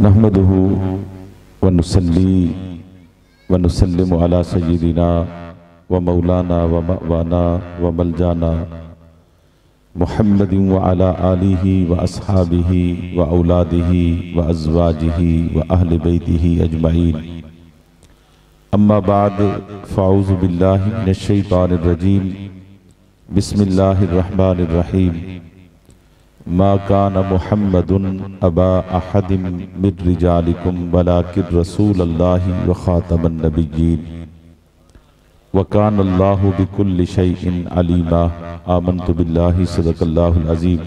नहमदुहु व नुसल्ली व नुसल्लिमु अला सय्यिदिना व मौलाना व मअवाना व मलजाना मुहम्मदिन व अला आलिहि व अस्हाबिहि व औलादिहि व अज़वाजिहि व अहले बैतिहि अजमईन। अम्मा बाद फ़अऊज़ु बिल्लाहि मिनश शैतानिर रजीम। बिस्मिल्लाहिर रहमानिर रहीम। मा काना मुहम्मदुन अबा अहदिम मिन रिजालिकुम वलाकिन रसूलल्लाहि व खातमन नबिय्यीन व काना अल्लाहु बिकुल्लि शैइन अलीमा। आमन्तु बिल्लाहि सदक़ल्लाहुल अज़ीम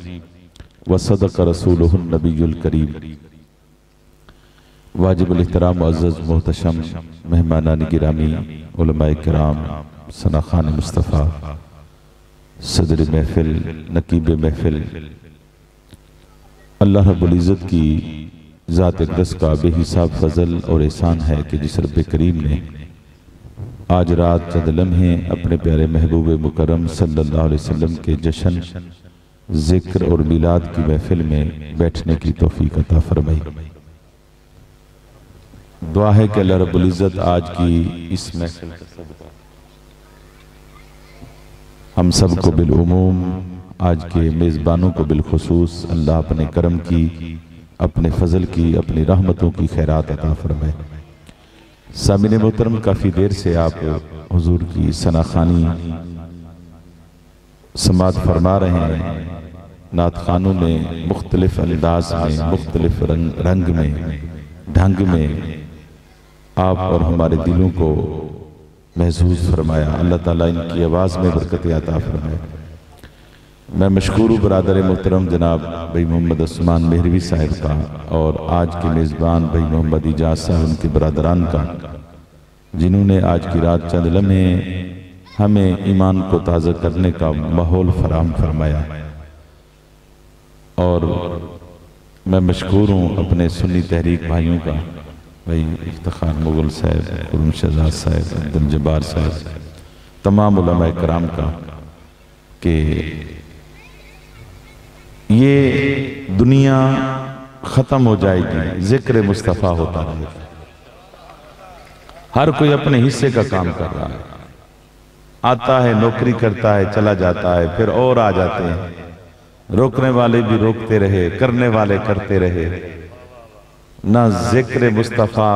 व सदक़ रसूलुहुन नबियुल करीम। वाजिबुल इहतराम मुअज़्ज़ज़ मोहतशम मेहमानान गिरामी उलमाए किराम सनाखान मुस्तफ़ा सदर महफिल नकीब महफिल, अल्लाह रब्बुल इज़्ज़त की ज़ात अक़दस का बेहिसाब फजल और एहसान है कि जिस रब्बे करीम ने आज रात चंद लम्हे अपने प्यारे महबूब मुकर्रम सल्लल्लाहु अलैहि वसल्लम के जश्न ज़िक्र और मिलाद की महफिल में बैठने की तौफीक अता फरमाई। दुआ है कि अल्लाह रब्बुल इज़्ज़त आज की इस महफिल का सदका हम सब को बिलउमूम, आज के मेज़बानों को बिलखुसूस अल्लाह अपने करम की, अपने फजल की, अपनी रहमतों की खैरात अता फरमाए। सामिन मोहतरम, काफ़ी देर से आप हुजूर की सनाखानी समात फरमा रहे हैं। नात खानों में मुख्तलिफ अंदाज में, मुख्तलिफ रंग में, ढंग में आप और हमारे दिलों को महसूस फरमाया। अल्लाह ताला इनकी आवाज़ में बरकत अता फरमाए। मैं मशकूर बरादर मोहतरम जनाब भाई मोहम्मद उस्मान मेहरवी साहिब का और आज के मेज़बान भाई मोहम्मद इजाज़ साहब उनके बरादरान का, जिन्होंने आज की रात चंद लम्हे हमें ईमान को ताज़ा करने का माहौल फराहम फरमाया। और मैं मशकूर हूँ अपने सुन्नी तहरीक भाइयों का, भाई इफ्तिखार मुगल साहब, खुर्रम शहजाद साहब, अब्दुल जब्बार साहब, तमाम उलमाए कराम का, कि ये दुनिया ख़त्म हो जाएगी, ज़िक्र मुस्तफ़ा होता रहेगा। हर कोई अपने हिस्से का काम कर रहा है, आता है नौकरी करता है चला जाता है, फिर और आ जाते हैं। रोकने वाले भी रोकते रहे, करने वाले करते रहे। ना ज़िक्र मुस्तफ़ा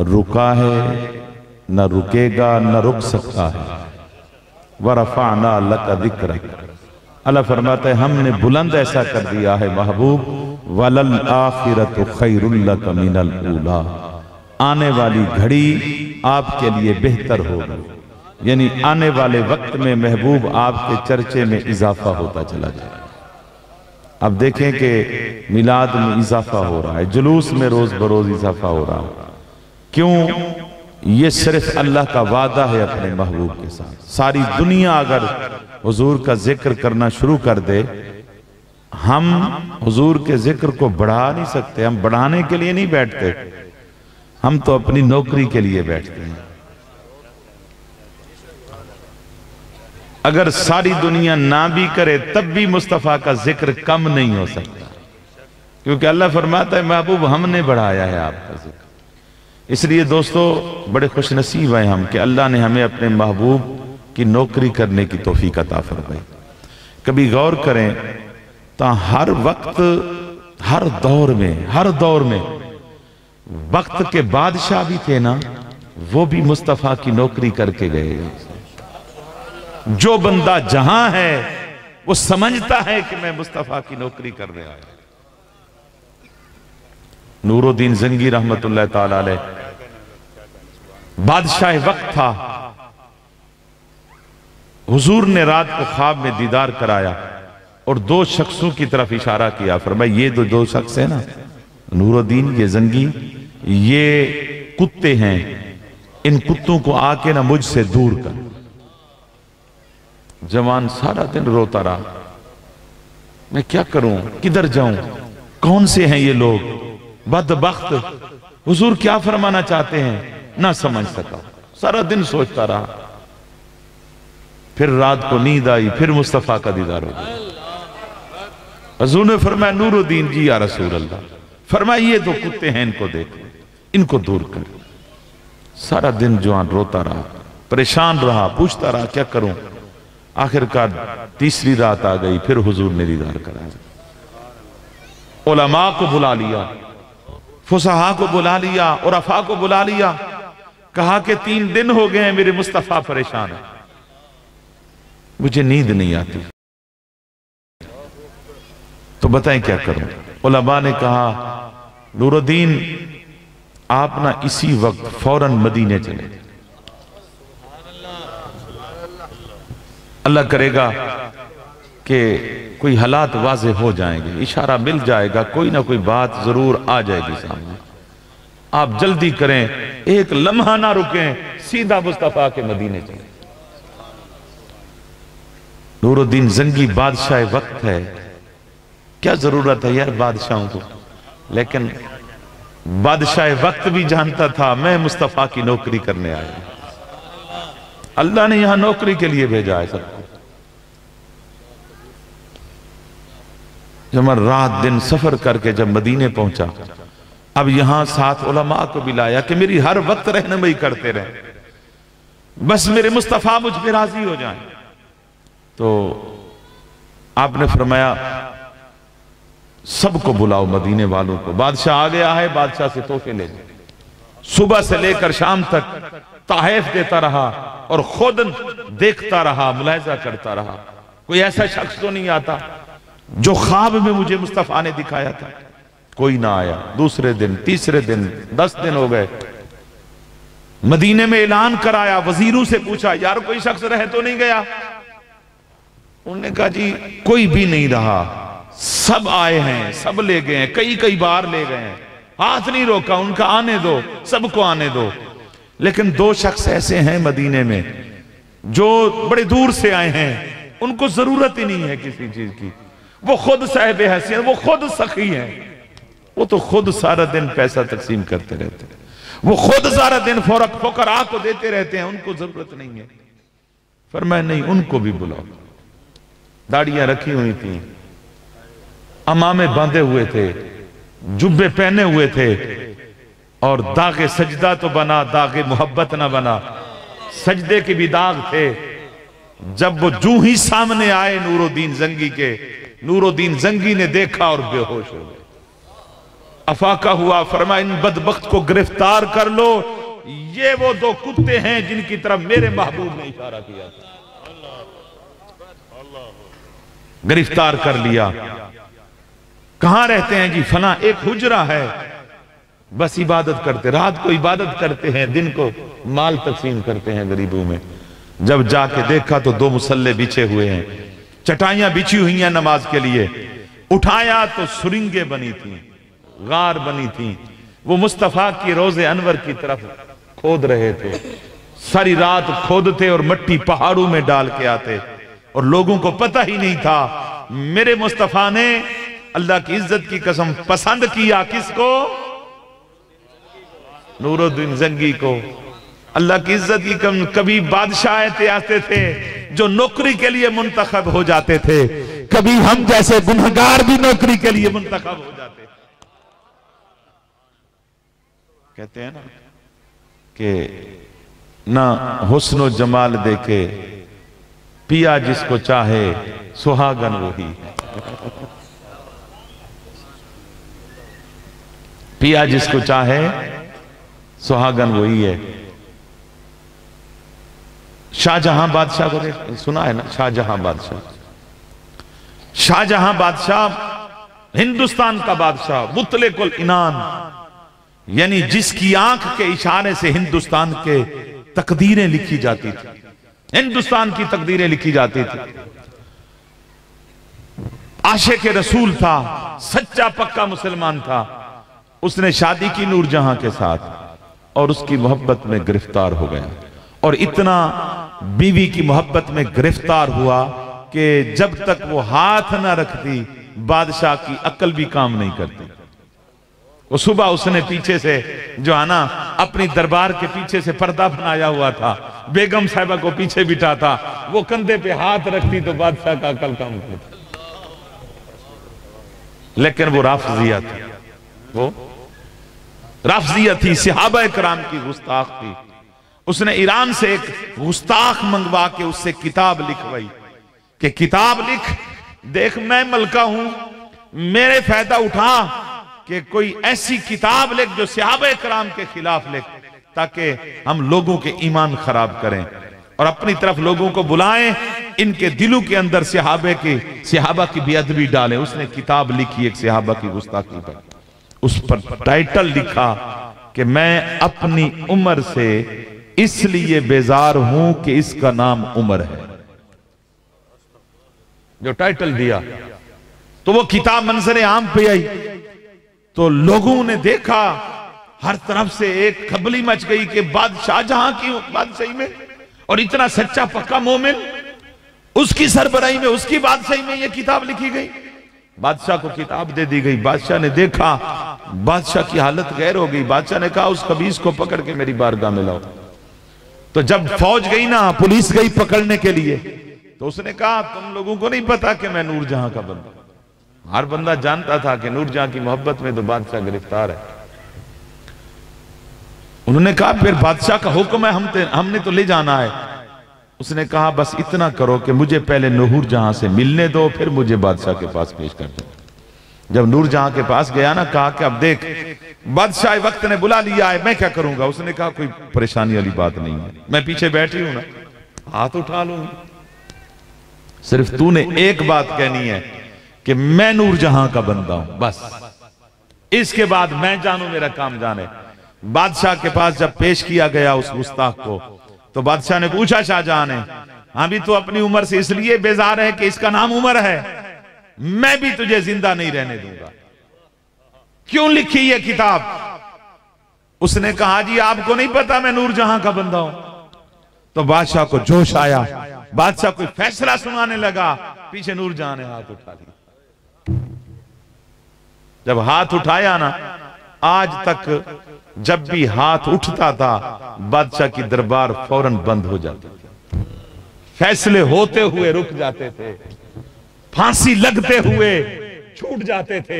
रुका है, ना रुकेगा, ना रुक सकता है। वरफ़अना लका ज़िक्रक, अल्लाह फरमाता है हमने बुलंद ऐसा कर दिया है महबूब, वलल आखिरतु खैरुल लका मिनल ऊला, आने वाली घड़ी आपके लिए बेहतर होगी। यानी आने वाले वक्त में महबूब आपके चर्चे में इजाफा होता चला जाए। अब देखें कि मिलाद में इजाफा हो रहा है, जुलूस में रोज बरोज इजाफा हो रहा है। क्यों? ये सिर्फ अल्लाह का वादा है अपने महबूब के साथ। सारी दुनिया अगर हुजूर का जिक्र करना शुरू कर दे, हम हुजूर के जिक्र को बढ़ा नहीं सकते। हम बढ़ाने के लिए नहीं बैठते, हम तो अपनी नौकरी के लिए बैठते हैं। अगर सारी दुनिया ना भी करे तब भी मुस्तफ़ा का जिक्र कम नहीं हो सकता, क्योंकि अल्लाह फरमाता है महबूब हमने बढ़ाया है आपका जिक्र। इसलिए दोस्तों बड़े खुश नसीब हैं हम कि अल्लाह ने हमें अपने महबूब की नौकरी करने की तौफीक अता फरमाई। कभी गौर करें तो हर वक्त, हर दौर में वक्त के बादशाह भी थे ना, वो भी मुस्तफ़ा की नौकरी करके गए। जो बंदा जहां है वो समझता है कि मैं मुस्तफ़ा की नौकरी करने आया। नूरुद्दीन जंगी रहमतुल्लाह ताला अलैह बादशाह वक्त था। हुजूर ने रात को ख्वाब में दीदार कराया और दो शख्सों की तरफ इशारा किया, फरमाया ये दो शख्स है ना, नूरुद्दीन ये जंगी, ये कुत्ते हैं, इन कुत्तों को आके ना मुझसे दूर कर। जवान सारा दिन रोता रहा, मैं क्या करूं, किधर जाऊं, कौन से हैं ये लोग, बदबख्त, हुजूर क्या फरमाना चाहते हैं, ना समझ सका। सारा दिन सोचता रहा। फिर रात को नींद आई, फिर मुस्तफा का दीदार हो गया। हुजूर ने फरमाया नूरुद्दीन जी या रसूल अल्लाह, फरमाइए तो कुत्ते हैं, इनको देखो, इनको दूर कर। सारा दिन जवान रोता रहा, परेशान रहा, पूछता रहा क्या करूं। आखिरकार तीसरी रात आ गई, फिर हुजूर ने दीदार कराया। उलमा को बुला लिया, फुसहा को बुला लिया, उरफा को बुला लिया, कहा कि 3 दिन हो गए हैं मेरे मुस्तफा परेशान है, मुझे नींद नहीं आती, तो बताएं क्या करूं। उलमा ने कहा नूरुद्दीन आप ना इसी वक्त फौरन मदीने चले, अल्लाह करेगा कि कोई हालात वाज़े हो जाएंगे, इशारा मिल जाएगा, कोई ना कोई बात जरूर आ जाएगी सामने, आप जल्दी करें, एक लम्हा ना रुकें, सीधा मुस्तफा के मदीने चले। नूरुद्दीन जंगी बादशाह वक्त है, क्या जरूरत है यार बादशाहों को, लेकिन बादशाह वक्त भी जानता था मैं मुस्तफा की नौकरी करने आया, अल्लाह ने यहां नौकरी के लिए भेजा है सबको। जब मैं रात दिन सफर करके जब मदीने पहुंचा, अब यहां साथ उलमा को भी लाया कि मेरी हर वक्त रहनुमाई करते रहे, बस मेरे मुस्तफा मुझ पे राजी हो जाएं। तो आपने फरमाया सबको बुलाओ, मदीने वालों को, बादशाह आ गया है, बादशाह से तोहफे ले जाओ। सुबह से लेकर शाम तक ताहेफ देता रहा और खुद देखता रहा, मुलाहिजा करता रहा, कोई ऐसा शख्स तो नहीं आता जो ख्वाब में मुझे मुस्तफा ने दिखाया था। कोई ना आया। दूसरे दिन, तीसरे दिन, 10 दिन हो गए। मदीने में ऐलान कराया, वजीरों से पूछा यार कोई शख्स रह तो नहीं गया। उन्होंने कहा जी कोई भी नहीं रहा, सब आए हैं, सब ले गए हैं, कई कई बार ले गए हैं, हाथ नहीं रोका उनका, आने दो, सबको आने दो। लेकिन 2 शख्स ऐसे हैं मदीने में जो बड़े दूर से आए हैं, उनको जरूरत ही नहीं है किसी चीज की, वो खुद साहिब हैसियत, वो खुद सखी हैं, वो तो खुद सारा दिन पैसा तकसीम करते रहते हैं, वो खुद सारा दिन फुकरा को देते रहते हैं, उनको जरूरत नहीं है। फरमाया नहीं, उनको भी बुलाओ। दाढ़ियां रखी हुई थी, अमामे बांधे हुए थे, जुब्बे पहने हुए थे, और दागे सजदा तो बना, दागे मोहब्बत ना बना, सजदे के भी दाग थे। जब वो जूं ही सामने आए नूरुद्दीन जंगी के, नूरुद्दीन जंगी ने देखा और बेहोश हो गए, अफाका हुआ। फरमाया इन बदबख्त को गिरफ्तार कर लो, ये वो 2 कुत्ते हैं जिनकी तरफ मेरे महबूब ने इशारा किया था। गिरफ्तार कर लिया। कहां रहते हैं जी? फला एक हुजरा है, बस इबादत करते, रात को इबादत करते हैं, दिन को माल तकसीम करते हैं गरीबों में। जब जाके देखा तो 2 मुसल्ले बिछे हुए हैं, चटाइयां बिछी हुई हैं नमाज के लिए। उठाया तो सुरिंगे बनी थी, गार बनी थी, वो मुस्तफा की रोजे अनवर की तरफ खोद रहे थे। सारी रात खोदते और मट्टी पहाड़ों में डाल के आते, और लोगों को पता ही नहीं था। मेरे मुस्तफा ने अल्लाह की इज्जत की कसम पसंद किया किसको? नूरुद्दीन जंगी को। अल्लाह की इज्जत की कम, कभी बादशाह आते थे जो नौकरी के लिए मुंतखब हो जाते थे, कभी हम जैसे गुनहगार भी नौकरी के लिए मुंतखब हो जाते। कहते हैं ना कि ना हुस्न जमाल देखे पिया जिसको चाहे सुहागन वही है। पिया जिसको चाहे सुहागन वही है। शाहजहां बादशाह को सुना है ना? शाहजहां बादशाह, शाहजहां बादशाह हिंदुस्तान का बादशाह, मुतलिकुल इनान, यानी जिसकी आंख के इशारे से हिंदुस्तान के तकदीरें लिखी जाती थी, हिंदुस्तान की तकदीरें लिखी जाती थी। आशिक रसूल था, सच्चा पक्का मुसलमान था। उसने शादी की नूरजहां के साथ और उसकी मोहब्बत में गिरफ्तार हो गया, और इतना बीवी की मोहब्बत में गिरफ्तार हुआ कि जब तक वो हाथ ना रखती बादशाह की अक्ल भी काम नहीं करती। वो सुबह उसने पीछे से जो है ना अपनी दरबार के पीछे से पर्दा बनाया हुआ था, बेगम साहिबा को पीछे बिठा था, वो कंधे पे हाथ रखती तो बादशाह का अकल काम करता। लेकिन वो राफजिया थी, वो रफ्जियत थी, सहाबा कराम की गुस्ताख थी। उसने ईरान से एक गुस्ताख मंगवा के उससे किताब लिखवाई कि किताब लिख, देख मैं मलका हूं, मेरे फायदा उठा कि कोई ऐसी किताब लिख जो सहाबा कराम के खिलाफ लिख, ताकि हम लोगों के ईमान खराब करें और अपनी तरफ लोगों को बुलाएं, इनके दिलों के अंदर सहाबा की बेअदबी डालें। उसने किताब लिखी एक सहाबा की गुस्ताखी पर, उस पर टाइटल लिखा कि मैं अपनी उम्र से इसलिए बेजार हूं कि इसका नाम उम्र है। जो टाइटल दिया तो वो किताब मंजर आम पे आई, तो लोगों ने देखा, हर तरफ से एक खबली मच गई कि बादशाह जहां की बादशाही में, और इतना सच्चा पक्का मोमिन, उसकी सरबराही में, उसकी बादशाही में यह किताब लिखी गई। बादशाह को किताब दे दी गई। बादशाह ने देखा, बादशाह की हालत गैर हो गई। बादशाह ने कहा उस खबीस को पकड़ के मेरी बारगाह में लाओ। तो जब फौज गई ना, पुलिस गई पकड़ने के लिए, तो उसने कहा तुम लोगों को नहीं पता कि मैं नूरजहां का बंदा। हर बंदा जानता था कि नूरजहां की मोहब्बत में तो बादशाह गिरफ्तार है। उन्होंने कहा फिर बादशाह का हुक्म है, हमने तो ले जाना है। उसने कहा बस इतना करो कि मुझे पहले नूरजहां से मिलने दो, फिर मुझे बादशाह के पास पेश कर दो। जब नूरजहां के पास गया ना, कहा कि अब देख बादशाह वक्त ने बुला लिया है, मैं क्या करूंगा। उसने कहा कोई परेशानी वाली बात नहीं है, मैं पीछे बैठी हूं ना, हाथ उठा लूंगी। सिर्फ तूने एक बात कहनी है कि मैं नूरजहां का बंदा हूं, बस। इसके बाद मैं जानू मेरा काम जाने। बादशाह के पास जब पेश किया गया उस गुस्ताख को, तो बादशाह ने पूछा शाहजहां ने, हाँ भी तो अपनी उम्र से इसलिए बेजार है कि इसका नाम उम्र है, मैं भी तुझे जिंदा नहीं रहने दूंगा। क्यों लिखी ये किताब? उसने कहा जी आपको नहीं पता मैं नूरजहां का बंदा हूं। तो बादशाह को जोश आया, बादशाह कोई फैसला सुनाने लगा, पीछे नूरजहां ने हाथ उठा लिया। जब हाथ उठाया ना, आज तक जब भी हाथ उठता था बादशाह की दरबार फौरन बंद हो जाती थी, फैसले होते हुए रुक जाते थे, फांसी लगते हुए छूट जाते थे।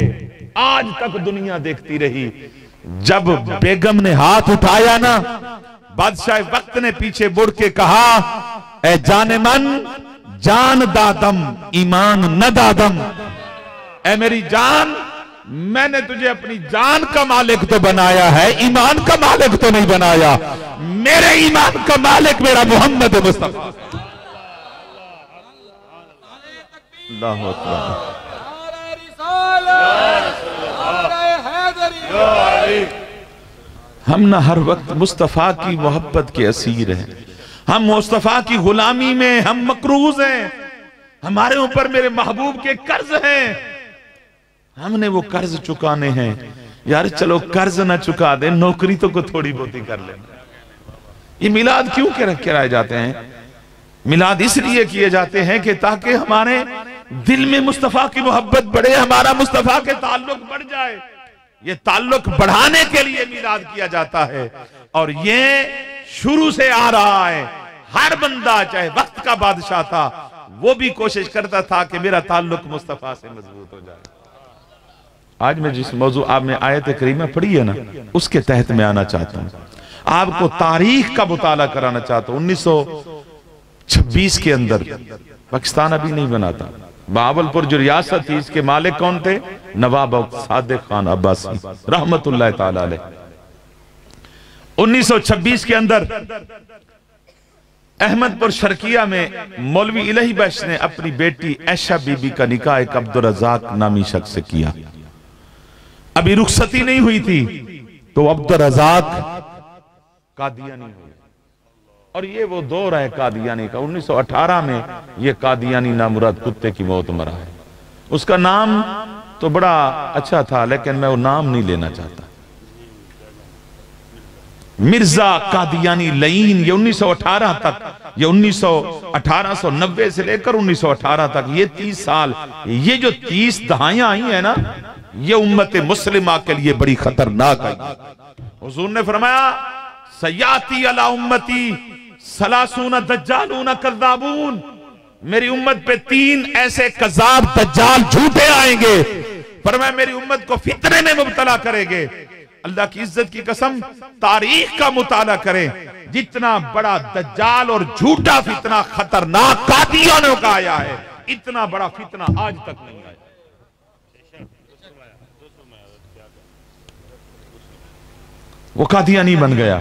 आज तक दुनिया देखती रही। जब बेगम ने हाथ उठाया ना, बादशाह वक्त ने पीछे मुड़ के कहा, ए जाने मन जान दादम ईमान न दादम। ए मेरी जान, मैंने तुझे अपनी जान का मालिक तो बनाया है, ईमान का मालिक तो नहीं बनाया। मेरे ईमान का मालिक मेरा मोहम्मद मुस्तफा। हम ना हर वक्त मुस्तफा की मोहब्बत के असीर हैं, हम मुस्तफा की गुलामी में हम मकरूज हैं। हमारे ऊपर मेरे महबूब के कर्ज हैं, हमने वो कर्ज चुकाने हैं। यार चलो कर्ज ना चुका दे, नौकरी तो को थोड़ी बहुती कर ले। ये मिलाद क्यों कराए जाते हैं? मिलाद इसलिए किए जाते हैं कि ताकि हमारे दिल में मुस्तफा की मोहब्बत बढ़े, हमारा मुस्तफा के ताल्लुक बढ़ जाए। ये ताल्लुक बढ़ाने के लिए मिलाद किया जाता है, और ये शुरू से आ रहा है। हर बंदा चाहे वक्त का बादशाह था, वो भी कोशिश करता था कि मेरा ताल्लुक मुस्तफा से मजबूत हो जाए। आज मैं जिस मौजू आपने आयत करीमा पढ़ी है ना, उसके तहत मैं आना चाहता हूं, आपको तारीख का मुताला कराना चाहता हूं। 1926 के अंदर पाकिस्तान अभी नहीं बना था, बावलपुर जो रियासत थी इसके मालिक कौन थे? नवाब सादिक खान अब्बासी रहमतुल्लाह ताला अलैह। 1926 के अंदर अहमदपुर शर्किया में मौलवी इलाही बख्श ने अपनी बेटी ऐशा बीबी का निकाह एक अब्दुल रज़ाक नामी शख्स से किया। अभी रुखसती नहीं हुई थी तो अब्दुल रज़ाक कादियानी हुए, और ये वो दौर है कादियानी का। 1918 में ये कादियानी नामुराद कुत्ते की मौत मरा है। उसका नाम तो बड़ा अच्छा था, लेकिन मैं वो नाम नहीं लेना चाहता। मिर्जा कादियानी लईन, ये 1918 तक, ये 1890 से लेकर 1918 तक, ये 30 साल, ये जो 30 दहाइयां आई है ना, ये उम्मत मुस्लिमा के लिए बड़ी खतरनाक है। हुजूर ने फरमाया, सयाती अला उम्मती सलासून दज्जालून कज़्ज़ाबून, मेरी उम्मत पे 3 ऐसे कज़्ज़ाब दज्जाल झूठे आएंगे फरमाया मेरी उम्मत को फितने में मुब्तला करेंगे। अल्लाह की इज्जत की कसम, तारीख का मुताला करें, जितना बड़ा दज्जाल और झूठा फितना खतरनाक कादियानियों का आया है, इतना बड़ा फितना आज तक नहीं आया। वो कादियानी बन गया।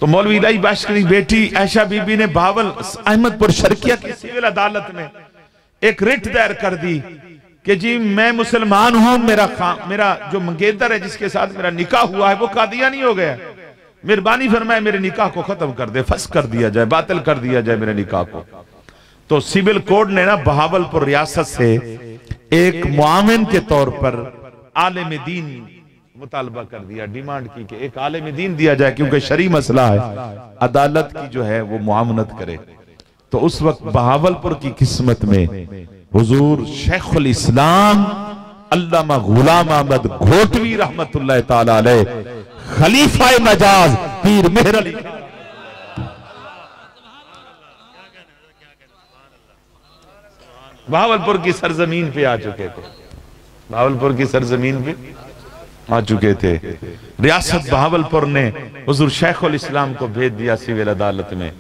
तो मौलवी इलाही बख्श की बेटी आयशा बीबी ने बहावल अहमदपुर शर्किया की सिविल अदालत में एक रिट दायर कर दी कि जी मैं मुसलमान हूं, मेरा जो मंगेतर है जिसके साथ मेरा निकाह हुआ है वो कादियानी हो गया, मेहरबानी फरमाए मेरे निकाह को खत्म कर दे, फस कर दिया जाए, बातिल कर दिया जाए मेरे निकाह को। तो सिविल कोड ने ना बहावलपुर रियासत से एक मुआविन के तौर पर आलिम दीन मुतालबा कर दिया, डिमांड की कि एक आलिम दीन दिया जाए, क्योंकि शरी मसला है, अदालत की जो है वो मुआवनत करे। तो उस वक्त बहावलपुर की किस्मत में हुजूर शेखुल इस्लाम अल्लामा गुलाम अहमद घोटवी रहमतुल्लाह ताला अलैह खलीफा मजाज पीर मेहर अली बहावलपुर की सरजमीन पे आ चुके थे, बहावलपुर की सरजमीन पे आ चुके थे। रियासत बहावलपुर ने हुजूर शेखुल इस्लाम को भेज दिया सिविल अदालत में।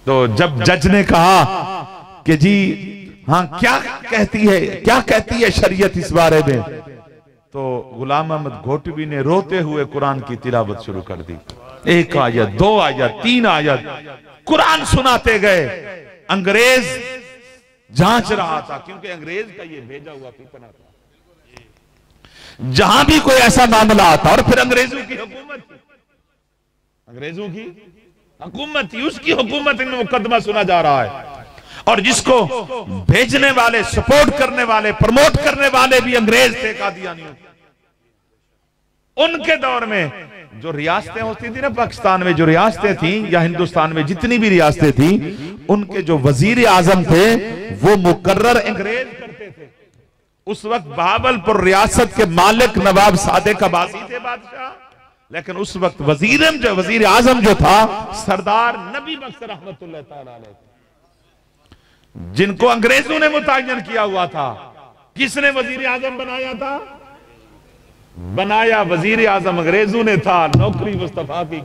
तो जब जज ने कहा कि जी हाँ क्या कहती है शरीयत इस बारे में, तो गुलाम अहमद घोटवी ने रोते हुए कुरान की तिलावत शुरू कर दी। एक आयत, दो आयत, तीन आयत कुरान सुनाते गए। अंग्रेज जांच रहा था, क्योंकि अंग्रेज का ये भेजा हुआ फितना था। जहां भी कोई ऐसा मामला आता, और फिर अंग्रेजों की हुकूमत थी, उसकी हुकूमत में मुकदमा सुना जा रहा है, और जिसको भेजने वाले, सपोर्ट करने वाले, प्रमोट करने वाले भी अंग्रेज थे कादियानियों। उनके दौर में जो रियासतें होती थी ना, पाकिस्तान में जो रियासतें थी या हिंदुस्तान में जितनी भी रियासतें थी, उनके जो वजीर आजम थे वो मुकर्रर अंग्रेज करते थे। उस वक्त बहावलपुर रियासत के मालिक नवाब सादिक अब्बासी थे बादशाह, लेकिन उस वक्त वजीर आजम जो था सरदार नबी बख्श रहमतुल्लाह ताला अलैह, जिनको अंग्रेजों ने मुतय्यन किया हुआ था। किसने वजीर आजम बनाया था? बनाया वजीर आजम अंग्रेजों ने था, नौकरी मुस्तफा की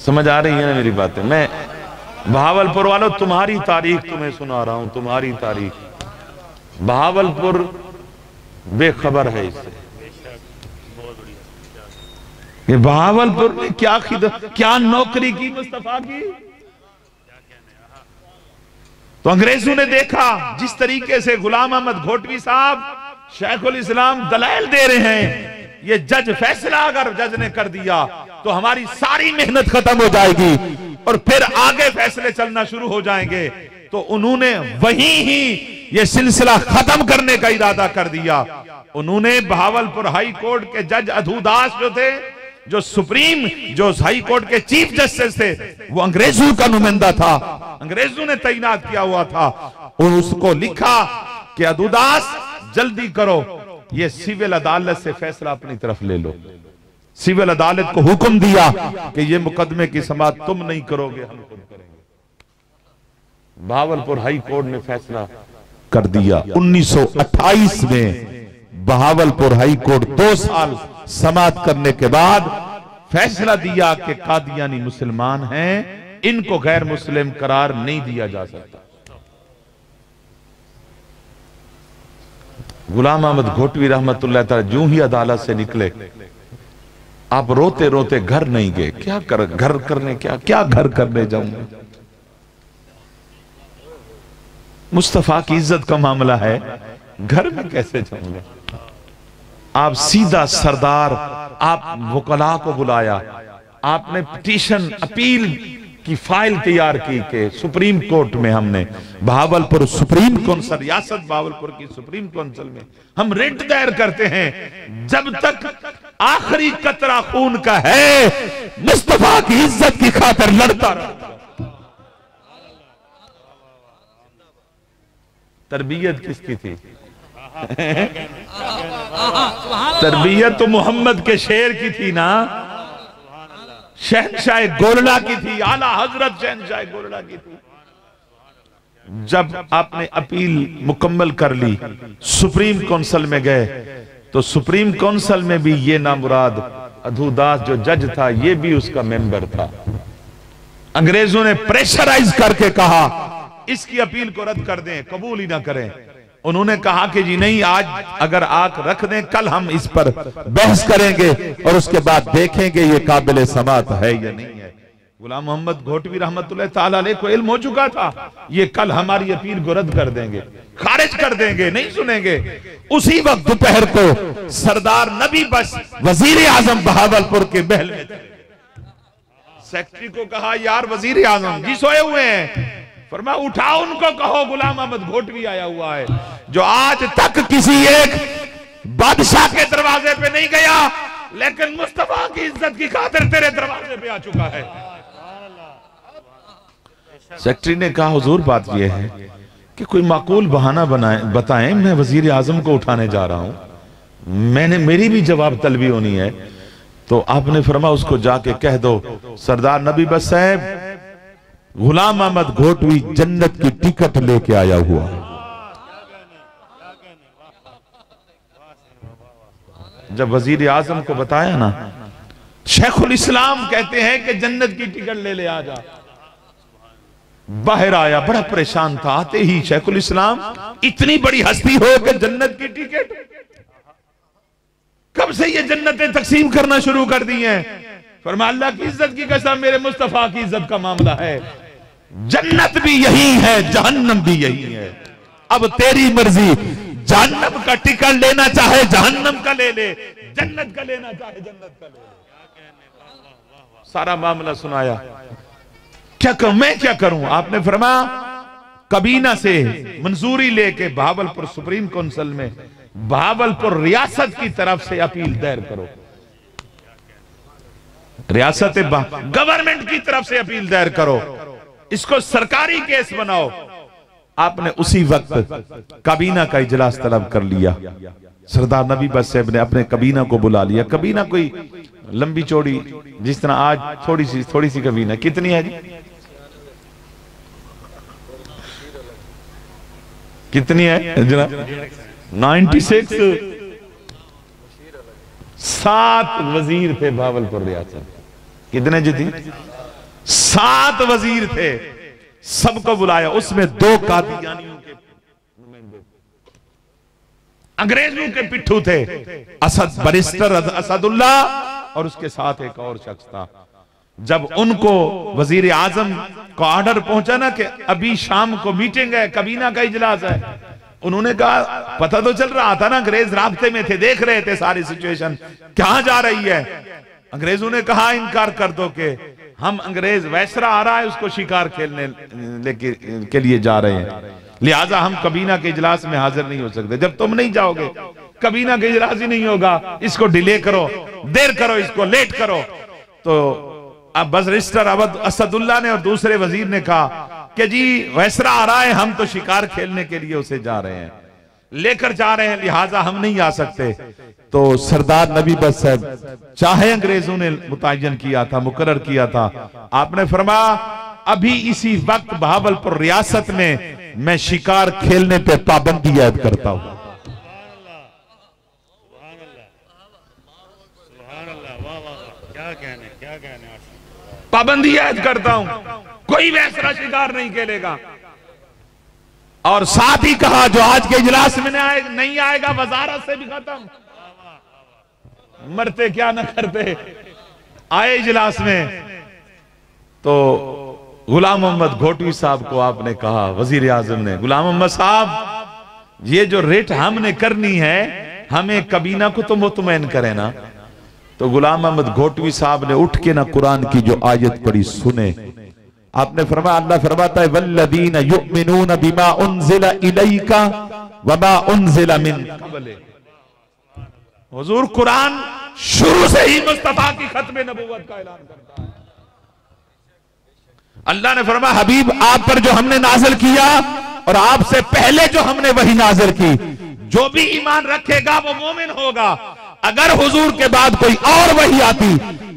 समझ आ रही है ना मेरी बातें? मैं बहावलपुर वालों तुम्हारी तारीख तुम्हें सुना रहा हूं, तुम्हारी तारीख। बहावलपुर बेखबर है इससे। ये बहावलपुर में क्या नौकरी की मुस्तफा की। तो अंग्रेजों ने देखा जिस तरीके से गुलाम अहमद घोटवी साहब शेखुल इस्लाम दलाइल दे रहे हैं, ये जज फैसला अगर जज ने कर दिया तो हमारी सारी मेहनत खत्म हो जाएगी और फिर आगे फैसले चलना शुरू हो जाएंगे। तो उन्होंने वहीं ही ये सिलसिला खत्म करने का इरादा कर दिया। उन्होंने बहावलपुर हाई कोर्ट के जज अधूदास जो थे, जो हाई कोर्ट के चीफ जस्टिस थे, वो अंग्रेजों का नुमाइंदा था, अंग्रेजों ने तैनात किया हुआ था। और उसको लिखा कि अधूदास जल्दी करो, ये सिविल अदालत से फैसला अपनी तरफ ले लो। सिविल अदालत को हुक्म दिया कि ये मुकदमे की समाअत तुम नहीं करोगे, हम खुद करेंगे। बहावलपुर हाई कोर्ट ने फैसला कर दिया। 1928 में बहावलपुर हाई कोर्ट 2 साल समाअत करने के बाद फैसला दिया कि कादियानी मुसलमान हैं, इनको गैर मुस्लिम करार नहीं दिया जा सकता। गुलाम अहमद घोटवी रहमतुल्लाह ताला यूं ही अदालत से निकले, आप रोते रोते घर नहीं गए। क्या घर करने जाऊंगा? मुस्तफा की इज्जत का मामला है, घर में कैसे जाऊंगा? आप सीधा सरदार, आप वकला को बुलाया, आपने पिटीशन अपील की फाइल तैयार की कि सुप्रीम कोर्ट में हमने बहावलपुर सुप्रीम काउंसिल, रियासत बहावलपुर की सुप्रीम काउंसिल में हम रिट दायर करते हैं, जब तक आखिरी कतरा खून का है मुस्तफा की इज्जत की खातिर लड़ता रहा। तरबियत किसकी थी? तरबियत तो मोहम्मद के शेर की थी ना। शहनशाह गोरला की थी, आला हजरत शहनशाह गोरला की थी। जब आपने अपील मुकम्मल कर ली, सुप्रीम काउंसिल में गए, तो सुप्रीम काउंसिल में भी ये नामुराद अधूदास जो जज था, ये भी उसका मेंबर था। अंग्रेजों ने प्रेशराइज करके कहा इसकी अपील को रद्द कर दें, कबूल ही ना करें। उन्होंने कहा कि जी नहीं, आज अगर आंख रख दें, कल हम इस पर बहस करेंगे और उसके बाद देखेंगे ये काबिल समात है या नहीं है। गुलाम मोहम्मद घोटवी रहमतुल्लाह ताला अलैह को इल्म हो चुका था, ये कल हमारी अपील को रद्द कर देंगे, खारिज कर देंगे, नहीं सुनेंगे। उसी वक्त दोपहर को सरदार नबी बख्श वजीर आजम बहावलपुर के महल में थे। सेक्रेटरी को कहा यार वजीर आजम जी सोए हुए हैं, फरमाया उठाओ उनको, कहो गुलाम अहमद घोटवी आया हुआ है, जो आज तक किसी एक बादशाह के दरवाजे पे नहीं गया, लेकिन मुस्तफा की इज्जत की खातिर तेरे दरवाजे पे आ चुका है। सेक्रेटरी ने कहा हुजूर बात यह है कि कोई माकूल बहाना बताएं, मैं वजीर आजम को उठाने जा रहा हूं, मेरी भी जवाब तलबी होनी है। तो आपने फरमाया उसको जाके कह दो सरदार नबी बख्श साहब गुलाम अहमद घोटवी जन्नत की टिकट लेके आया हुआ है। जब वजीर आजम को बताया ना, शेखुल इस्लाम कहते हैं कि जन्नत की टिकट ले आ जा। बाहर आया, बड़ा परेशान था। आते ही शेखुल इस्लाम, इतनी बड़ी हस्ती हो कि जन्नत की टिकट, कब से ये जन्नतें तकसीम करना शुरू कर दी हैं? फरमाया अल्लाह की इज्जत की कसम, मेरे मुस्तफा की इज्जत का मामला है, जन्नत भी यही है, जहन्नम भी यही है। अब तेरी मर्जी, जहन्नम का टिकट लेना चाहे जहन्नम का ले ले, जन्नत का लेना चाहे जन्नत का ले ले। सारा मामला सुनाया। क्या करूं, मैं क्या करूं? आपने फरमाया कबीना से मंजूरी लेके बहावलपुर सुप्रीम काउंसिल में बहावलपुर रियासत की तरफ से अपील दायर करो, रियासत गवर्नमेंट की तरफ से अपील दायर करो, इसको सरकारी केस बनाओ। आपने उसी वक्त कबीना का इजलास तलब कर लिया। सरदार नबी बख्श साहब ने अपने कबीना को बुला लिया। कबीना कोई लंबी चौड़ी, जिस तरह आज थोड़ी सी कबीना, कितनी है जी? कितनी है जरा? 96। 7 वजीर थे भावलपुर रियासत। कितने जी थी? 7 वजीर थे। सबको बुलाया, उसमें 2 कादियानियों के अंग्रेजों के पिट्ठू थे, असद बैरिस्टर असदुल्ला, और उसके साथ एक और शख्स था। जब उनको वजीर आजम को ऑर्डर पहुंचा ना कि अभी शाम को मीटिंग है, कबीना का इजलास है, उन्होंने कहा पता तो चल रहा था ना, अंग्रेज रास्ते में थे, देख रहे थे सारी सिचुएशन कहां जा रही है। अंग्रेजों ने कहा इनकार कर दो कि हम अंग्रेज वैसरा आ रहा है, उसको शिकार खेलने के लिए जा रहे हैं, लिहाजा हम कबीना के इजलास में हाजिर नहीं हो सकते। जब तुम नहीं जाओगे कबीना का इजलास ही नहीं होगा, इसको डिले करो, देर करो, इसको लेट करो। तो अब बैरिस्टर असदुल्ला ने और दूसरे वजीर ने कहा कि जी वैसरा आ रहा है, हम तो शिकार खेलने के लिए उसे जा रहे हैं, लेकर जा रहे हैं, लिहाजा हम नहीं आ सकते। तो सरदार नबी बख्श साहब चाहे अंग्रेजों ने मुतय्यन किया था, मुकर्रर किया था, आपने फरमाया अभी इसी वक्त बहावलपुर रियासत में मैं शिकार खेलने पे पाबंदी ऐद करता हूं। पाबंदी ऐद करता हूं, कोई वैसरा शिकार नहीं खेलेगा। और साथ ही कहा जो आज के इजलास में नहीं आएगा वजारत से भी खत्म। मरते क्या न करते, आए इजलास में तो गुलाम मोहम्मद घोटवी साहब को आपने कहा, वजीर आजम ने, गुलाम मोहम्मद साहब ये जो रेट हमने करनी है, हमें कबीना को तो मुतमईन करे ना। तो गुलाम मोहम्मद घोटवी साहब ने उठ के ना कुरान की जो आयत पढ़ी सुने। आपने फरमाया, अल्लाह फरमाता है वल्लदीन युमिनून बिमा उनज़िला इलैका वमा उनज़िला मिन क़ब्ल। हुजूर कुरान शुरू से ही मुस्तफा की खत्म नबूवत का ऐलान करता है। अल्लाह ने फरमाया हबीब आप पर जो हमने नाजिल किया और आपसे पहले जो हमने वही नाजिल की, जो भी ईमान रखेगा वो मोमिन होगा। अगर हुजूर के बाद कोई और वही आती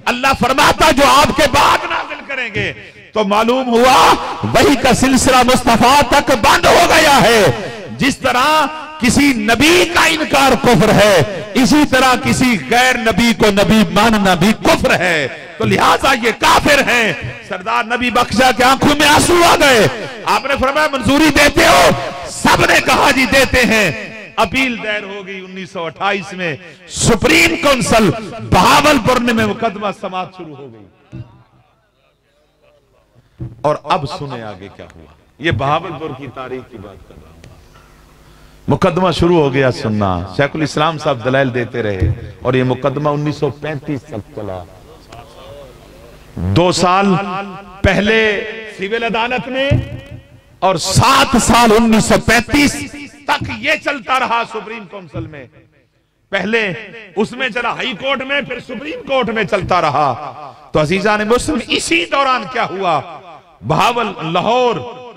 अल्लाह फरमाता जो आपके बाद नाज़िल करेंगे। तो मालूम हुआ वही का सिलसिला मुस्तफा तक बंद हो गया है। जिस तरह किसी नबी का इनकार कुफ्र है, इसी तरह किसी गैर नबी को नबी मानना भी कुफ्र है। तो लिहाजा ये काफिर हैं। सरदार नबी बख्शा के आंखों में आंसू आ गए। आपने फरमाया मंजूरी देते हो? सबने कहा जी देते हैं। अपील दायर हो गई 1928 में सुप्रीम काउंसिल बहावलपुर में मुकदमा समाप्त शुरू हो गई। और अब सुने आगे क्या हुआ। ये बहावलपुर की तारीख की बात कर रहा हूं। मुकदमा शुरू हो गया सुनना। शेखुल इस्लाम साहब दलाइल देते रहे और ये मुकदमा 1935 तक चला। 2 साल पहले सिविल अदालत में और 7 साल 1935 तक ये चलता रहा सुप्रीम काउंसिल में। पहले उसमें चला हाई कोर्ट में, फिर सुप्रीम कोर्ट में चलता रहा। तो अजीजा ने मुस्लिम इसी दौरान क्या हुआ, बहावल, लाहौर,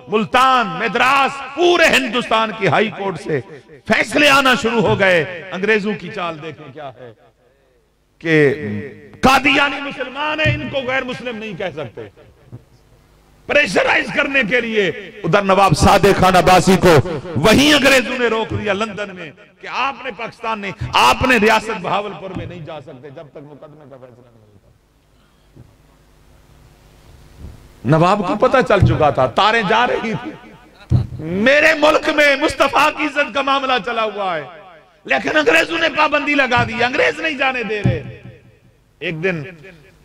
मुल्तान, मद्रास, पूरे हिंदुस्तान की हाई कोर्ट से फैसले आना शुरू हो गए। अंग्रेजों की चाल देखें क्या है कि कादियानी मुसलमान है, इनको गैर मुस्लिम नहीं कह सकते। प्रेशराइज करने के लिए उधर नवाब सादे खान अब्बासी को वहीं अंग्रेजों ने रोक दिया लंदन में कि आपने पाकिस्तान ने, आपने रियासत बहावलपुर में नहीं जा सकते जब तक मुकदमे का फैसला नहीं होता। नवाब को पता चल चुका था, तारें जा रही थी, मेरे मुल्क में मुस्तफा की इज्जत का मामला चला हुआ है, लेकिन अंग्रेजों ने पाबंदी लगा दी, अंग्रेज नहीं जाने दे रहे। एक दिन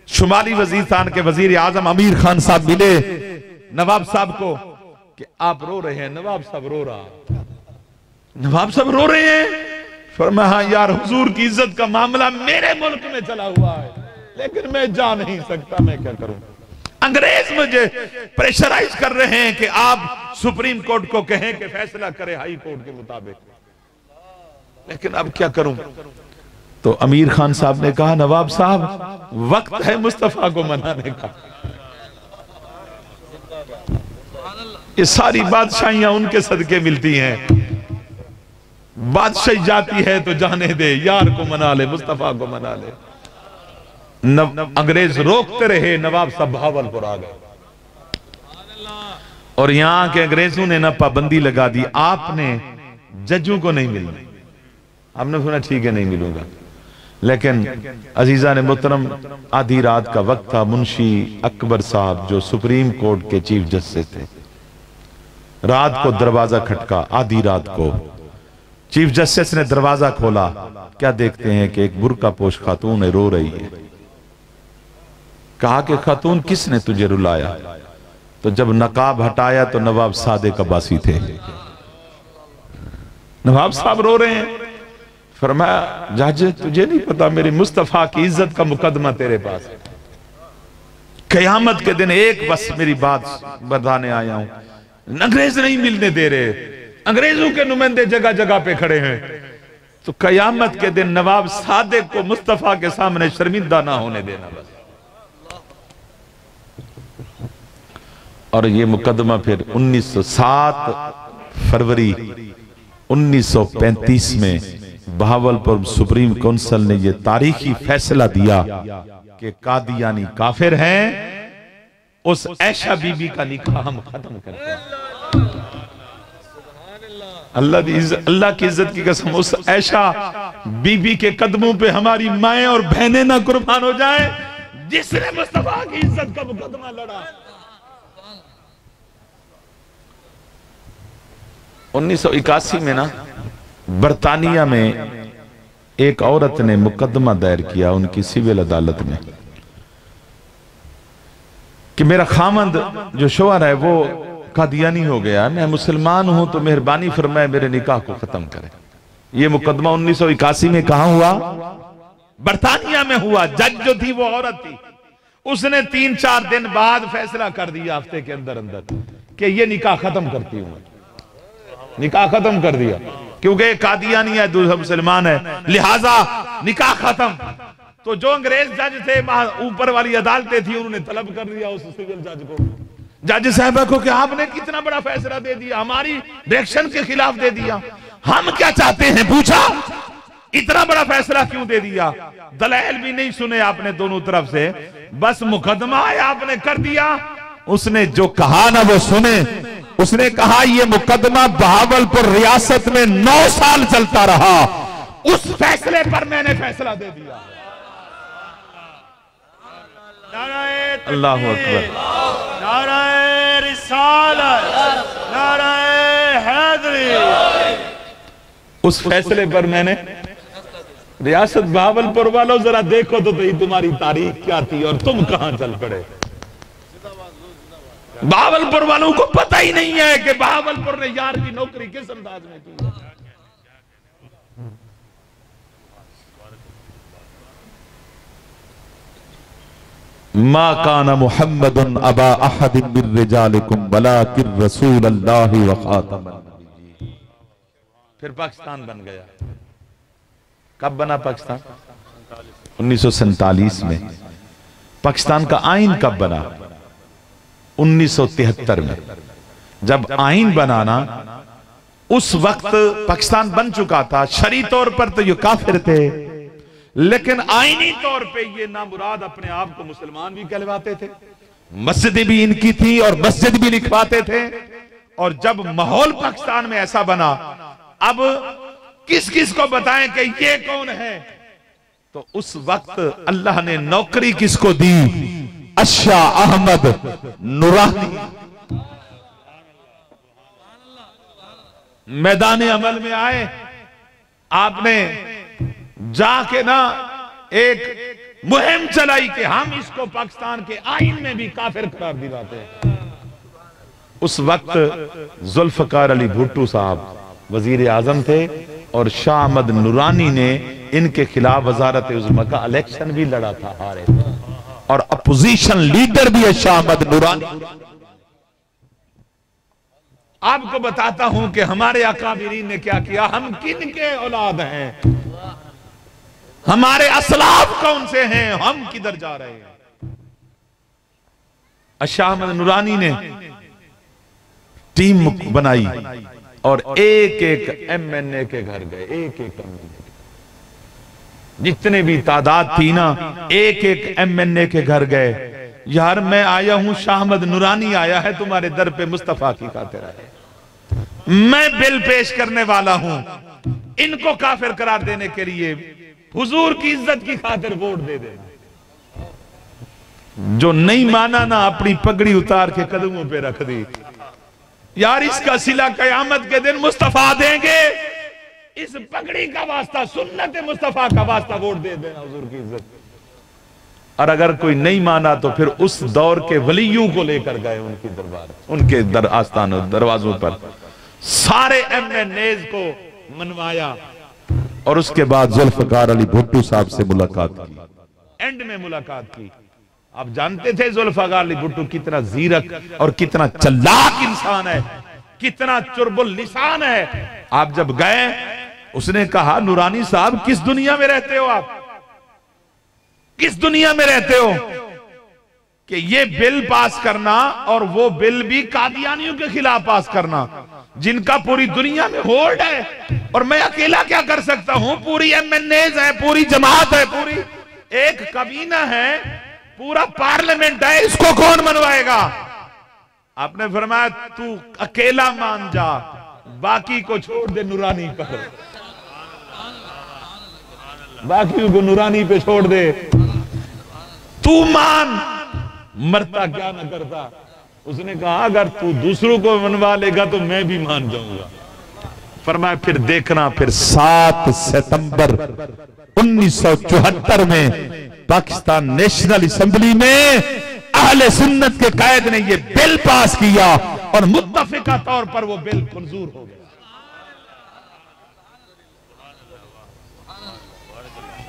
शुमाली वजीरिस्तान के वजीर आजम अमीर खान साहब मिले नवाब साहब को कि आप रो रहे हैं। नवाब साहब रो रहा, नवाब साहब रो रहे हैं। फरमाया हाँ यार, हुजूर की इज्जत का मामला मेरे मुल्क में चला हुआ है, लेकिन मैं जा नहीं सकता, मैं क्या करूं। अंग्रेज मुझे प्रेशराइज कर रहे हैं कि आप सुप्रीम कोर्ट को कहें कि फैसला करे हाई कोर्ट के मुताबिक, लेकिन अब क्या करूं। तो अमीर खान साहब ने कहा नवाब साहब वक्त है मुस्तफा को मनाने का। ये सारी बादशाहियां उनके सदके मिलती हैं। बादशाही जाती है तो जाने दे, यार को मना ले, मुस्तफा को मना ले। अंग्रेज रोकते रहे, नवाब साहब बहावलपुर आ गए और यहां के अंग्रेजों ने ना पाबंदी लगा दी, आपने जजों को नहीं मिलना। आपने सुना ठीक है नहीं मिलूंगा, लेकिन अजीजा ने मुहतरम आधी रात का वक्त था। मुंशी अकबर साहब जो सुप्रीम कोर्ट के चीफ जस्टिस थे, रात को दरवाजा खटका, आधी रात को चीफ जस्टिस ने दरवाजा खोला। क्या देखते हैं कि एक बुर्का पोश खातून है, रो रही है। कहा कि खातून किसने तुझे रुलाया? तो जब नकाब हटाया तो नवाब सादिक अब्बासी थे। नवाब साहब रो रहे हैं। फरमाया जज तुझे नहीं पता मेरी मुस्तफा की इज्जत का मुकदमा तेरे पास है, कयामत के दिन एक बस मेरी बात बताने आया हूं। अंग्रेज नहीं मिलने दे रहे, अंग्रेजों के नुमाइंदे जगह जगह पे खड़े हैं, तो कयामत के दिन नवाब सादिक को मुस्तफा के सामने शर्मिंदा ना होने देना बस। और ये मुकदमा फिर 1907 फरवरी 1935 में बहावलपुर सुप्रीम काउंसिल ने यह तारीखी फैसला दिया कि कादियानी काफिर हैं, उस ऐशा बीबी का निकाह हम खत्म करते हैं। अल्लाह की इज्जत की कसम, उस ऐशा बीबी के कदमों पे हमारी माएं और बहनें ना कुर्बान हो जाएं जिसने मुस्तफा की इज्जत का मुकदमा लड़ा। 1981 में ना बरतानिया में एक औरत ने मुकदमा दायर किया उनकी सिविल अदालत में कि मेरा खामंद जो शोहर है वो कादियानी हो गया, मैं मुसलमान हूं, तो मेहरबानी फरमाए मेरे निकाह को खत्म करें। यह मुकदमा 1981 में कहां हुआ? बरतानिया में हुआ। जज जो थी वो औरत थी, उसने 3-4 दिन बाद फैसला कर दिया, हफ्ते के अंदर अंदर, कि ये निकाह खत्म करती हूं। निकाह खत्म कर दिया क्योंकि कादियानी है, दूसरा मुसलमान है, लिहाजा निकाह खत्म। तो जो अंग्रेज जज थे, ऊपर वाली अदालतें थी, उन्होंने तलब कर दिया उस सिविल जज को, जज साहबा को कि आपने कितना बड़ा फैसला दे दिया, हमारी डायरेक्शन के खिलाफ दे दिया, हम क्या चाहते हैं पूछा। इतना बड़ा फैसला क्यों दे दिया? दलाइल भी नहीं सुने आपने दोनों तरफ से, बस मुकदमा है आपने कर दिया। उसने जो कहा ना वो सुने। उसने कहा ये मुकदमा बहावलपुर रियासत में 9 साल चलता रहा, उस फैसले पर मैंने फैसला दे दिया। अल्लाहु अकबर, नाराए रिसालत, नाराए हैदरी। उस फैसले पर मैंने, रियासत बहावलपुर वालों जरा देखो तो भाई तुम्हारी तारीख क्या थी और तुम कहां चल पड़े। बहावलपुर वालों को पता ही नहीं है कि बहावलपुर ने यार की नौकरी किस अंदाज में की। मा काना मुहम्मदुन अबा अहदिन मिन रिजालिकुम वलाकिन रसूलुल्लाहि व खातमन नबिय्यीन। फिर पाकिस्तान बन गया। कब बना पाकिस्तान? 1947 में। पाकिस्तान का आईन कब बना? 1973 में। जब आईन बनाना, उस वक्त पाकिस्तान बन चुका था। शरई तौर पर तो ये काफिर थे, लेकिन आईनी तौर पे ये नामुराद अपने आप को मुसलमान भी कहलवाते थे। मस्जिदें भी इनकी थी और मस्जिद भी लिखवाते थे। और जब माहौल पाकिस्तान में ऐसा बना, अब किस किस को बताएं कि ये कौन है, तो उस वक्त अल्लाह ने नौकरी किसको दी? अशाह अहमद नूरानी। मैदान अमल में आए, आपने जाके ना एक मुहिम चलाई कि हम इसको पाकिस्तान के आईन में भी काफिर करार दिलाते हैं। उस वक्त जुल्फकार अली भुट्टो साहब वजीर आजम थे और शाह अहमद नूरानी ने इनके खिलाफ वजारत उज़्मा का इलेक्शन भी लड़ा था, हारे थे। और अपोजिशन लीडर भी है शाह अहमद नूरानी। आपको बताता हूं कि हमारे अकाबिरीन ने क्या किया, हम किन के औलाद हैं, हमारे असलाफ कौन से हैं, हम किधर जा रहे हैं। शाह अहमद नूरानी ने टीम बनाई और एक एक एमएनए के घर गए। एक एक एमएनए, जितने भी तादाद थी ना, एक एक एमएनए के घर गए। यार मैं आया हूं, शाह अहमद नूरानी आया है तुम्हारे दर पे मुस्तफा की खातिर आया, मैं बिल पेश करने वाला हूं, इनको काफिर करार देने के लिए हुजूर की इज्जत की खातिर वोट दे देना। जो नहीं माना ना, अपनी पगड़ी उतार के कदमों पे रख दी। यार इसका सिला कयामत के दिन मुस्तफा देंगे, इस पगड़ी का वास्ता, सुन्नत मुस्तफा का वास्ता, वोट दे देना हुजूर की इज्जत। और अगर कोई नहीं माना तो फिर उस दौर के वलियों को लेकर गए उनकी दरबार, उनके आस्थानों दरवाजों पर, सारे एमएनएज को मनवाया और उसके बाद जुल्फकार अली भुट्टो साहब से मुलाकात की। एंड में मुलाकात की। आप जानते थे जुल्फकार अली भुट्टो कितना जीरक और कितना चालाक इंसान है, कितना चुरबुल लिसान है। आप जब गए, उसने कहा नूरानी साहब किस दुनिया में रहते हो आप, किस दुनिया में रहते हो कि ये बिल पास करना और वो बिल भी कादियानियों के खिलाफ पास करना, जिनका पूरी दुनिया में होल्ड है, और मैं अकेला क्या कर सकता हूं। पूरी एमएनएज है, पूरी जमात है, पूरी एक कबीना है, पूरा पार्लियामेंट है, इसको कौन मनवाएगा। आपने फरमाया तू अकेला मान जा, बाकी को छोड़ दे नूरानी पर, बाकी को नूरानी पे छोड़ दे, तू मान, मरता क्या न करता। उसने कहा अगर तू दूसरों को मनवा लेगा तो मैं भी मान जाऊंगा। फरमाया फिर देखना, फिर 7 सितंबर 1974 में पाकिस्तान नेशनल असेंबली में अहले सुन्नत के कायद ने यह बिल पास किया और मुत्तफिका तौर पर वो बिल मंजूर हो गया।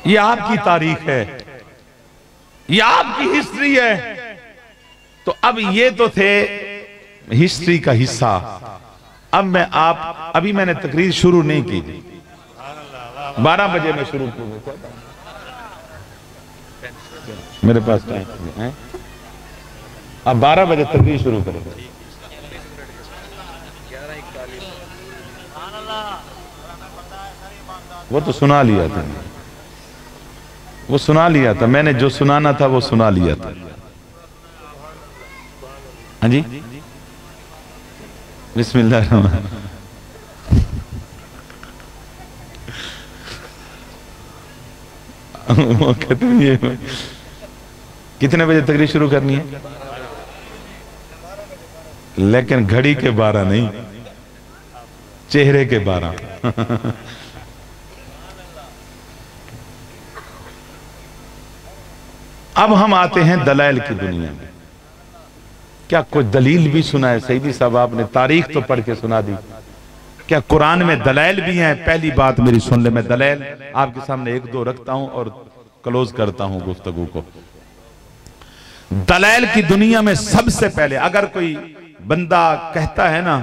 ये आपकी तारीख है, ये आपकी हिस्ट्री है। तो अब ये तो थे हिस्ट्री का हिस्सा। अब मैं आप, अभी मैंने तकरीर शुरू नहीं की थी, 12 बजे मैं शुरू करूंगा, मेरे पास टाइम है। अब 12 बजे तकरीर शुरू करेंगे। वो तो सुना लिया था, वो सुना लिया था, मैंने जो सुनाना था वो सुना लिया था। हाँ जी, बिस्मिल्लाह। वो कहते हैं ये कितने बजे तकरीर शुरू करनी है, लेकिन घड़ी के 12 नहीं, चेहरे के 12। अब हम आते हैं दलाइल की दुनिया में। क्या कोई दलील भी सुना है? सईदी साहब आपने तारीख तो पढ़ के सुना दी, क्या कुरान में दलाइल भी हैं? पहली बात मेरी सुन ले, मैं दलाइल आपके सामने एक दो रखता हूं और क्लोज करता हूं गुफ्तगू को। दलाइल की दुनिया में सबसे पहले अगर कोई बंदा कहता है ना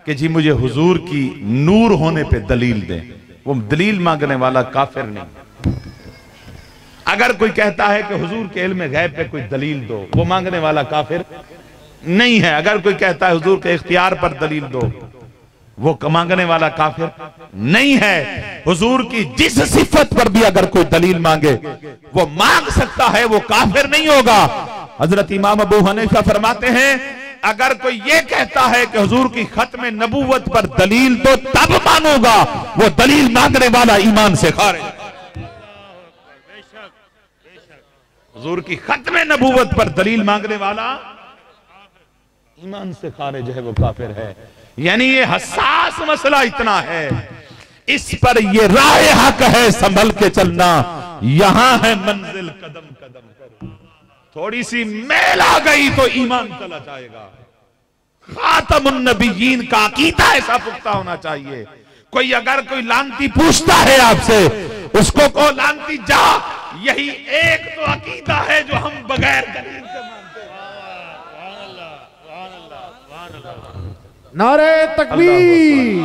कि जी मुझे हुजूर की नूर होने पे दलील दें, वो दलील मांगने वाला काफिर नहीं। अगर कोई कहता है कि हुजूर के इल्म गैब पे कोई दलील दो, वो मांगने वाला काफिर नहीं है। अगर कोई कहता है हुजूर के इख्तियार पर दलील दो, वो मांगने वाला काफिर नहीं है। हुजूर की जिस सिफत पर भी अगर कोई दलील मांगे वो मांग सकता है, वो काफिर नहीं होगा। हजरत इमाम अबू हनीफा फरमाते हैं अगर कोई ये कहता है कि हुजूर की खत्म नबूवत पर दलील तो तब मानूंगा, वो दलील मांगने वाला ईमान से खारिज। हुजूर की खत्म नबूवत पर दलील मांगने वाला ईमान से खारिज है, वो काफिर है। यानी ये हसास मसला इतना है, इस पर ये राह हक है, संभल के चलना, यहां है मंजिल कदम कदम पर। थोड़ी सी मैल आ गई तो ईमान चला जाएगा। खातमुन नबिय्यीन का अकीदा ऐसा पुख्ता होना चाहिए। कोई अगर कोई लानती पूछता है आपसे, उसको को लानती जा, यही एक तो अकीदा है जो हम बगैर दलील के मानते हैं। नारे तकबीर,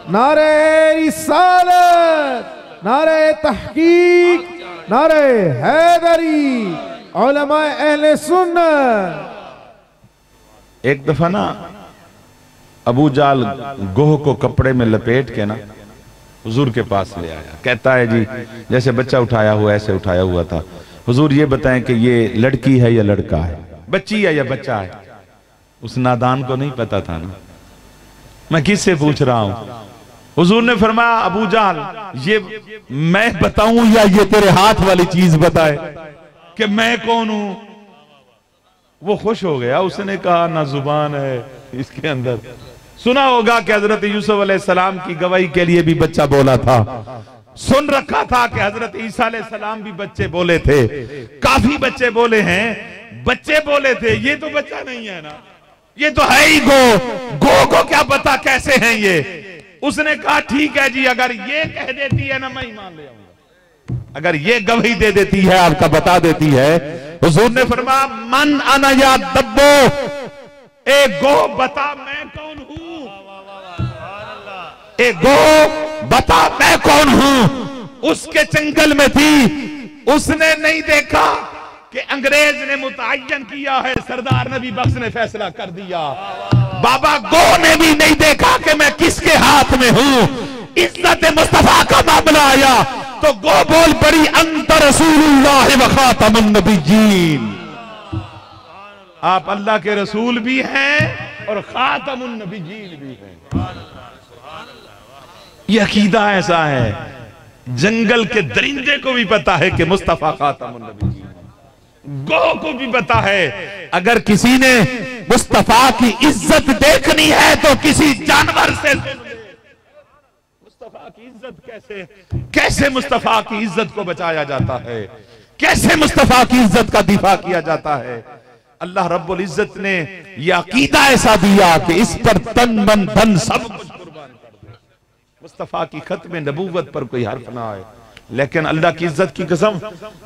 नारे रिसालत, नारे तहकीक, नारे हैदरी, उलमा अहले सुन्नत। एक दफा ना अबू जाल गोह को कपड़े में लपेट के ना हुजूर के पास ले आया। कहता है जी जैसे बच्चा उठाया हुआ ऐसे उठाया हुआ था, हुजूर ये बताएं कि ये लड़की है या लड़का है, बच्ची है या बच्चा है। उस नादान को नहीं पता था ना, मैं किससे पूछ रहा हूं। हुजूर ने फरमाया अबू जाल ये मैं बताऊं या ये तेरे हाथ वाली चीज बताए कि मैं कौन हूं। वो खुश हो गया, उसने कहा ना जुबान है इसके अंदर। सुना होगा कि हजरत यूसुफ अलैहिस्सलाम की गवाही के लिए भी बच्चा बोला था, सुन रखा था कि हजरत ईसा अलैहिस्सलाम भी बच्चे बोले थे, काफी बच्चे बोले हैं, बच्चे बोले थे। ये तो बच्चा नहीं है ना, ये तो है ही गो को क्या पता कैसे हैं ये। उसने कहा ठीक है जी, अगर ये कह देती है ना मैं ईमान ले आऊंगा, अगर ये गवाही दे देती है, आपका बता देती है। हुजूर ने फरमाया मन अना या दब्बो, ए गो बता मैं कौन हूं, ए गो बता मैं कौन हूं। उसके चंगल में थी, उसने नहीं देखा कि अंग्रेज ने मुतय्यन किया है, सरदार नबी बख्श ने फैसला कर दिया। बाबा गो ने भी नहीं देखा कि मैं किसके हाथ में हूं। इज्जत मुस्तफा का मामला आया तो गो बोल पड़ी अंत रसूलुल्लाह व खातमुन नबिय्यीन, आप अल्लाह के रसूल भी हैं और खातमुन नबिय्यीन भी हैं। यह अकीदा ऐसा है, जंगल के दरिंदे को भी पता है कि मुस्तफा खातमुन नबिय्यीन, गो को भी पता है। अगर किसी ने मुस्तफा की इज्जत देखनी है तो किसी जानवर से मुस्तफा की इज्जत कैसे मुस्तफा की इज्जत को बचाया जाता है, कैसे मुस्तफा की इज्जत का दिफा किया जाता है। अल्लाह रब्बुल इज्जत ने यह अकीदा ऐसा दिया कि इस पर तन मन धन सब कुछ कुर्बान कर दे। मुस्तफा की खत्म नबूवत पर कोई हर्फ ना आए। लेकिन अल्लाह की इज्जत की कसम,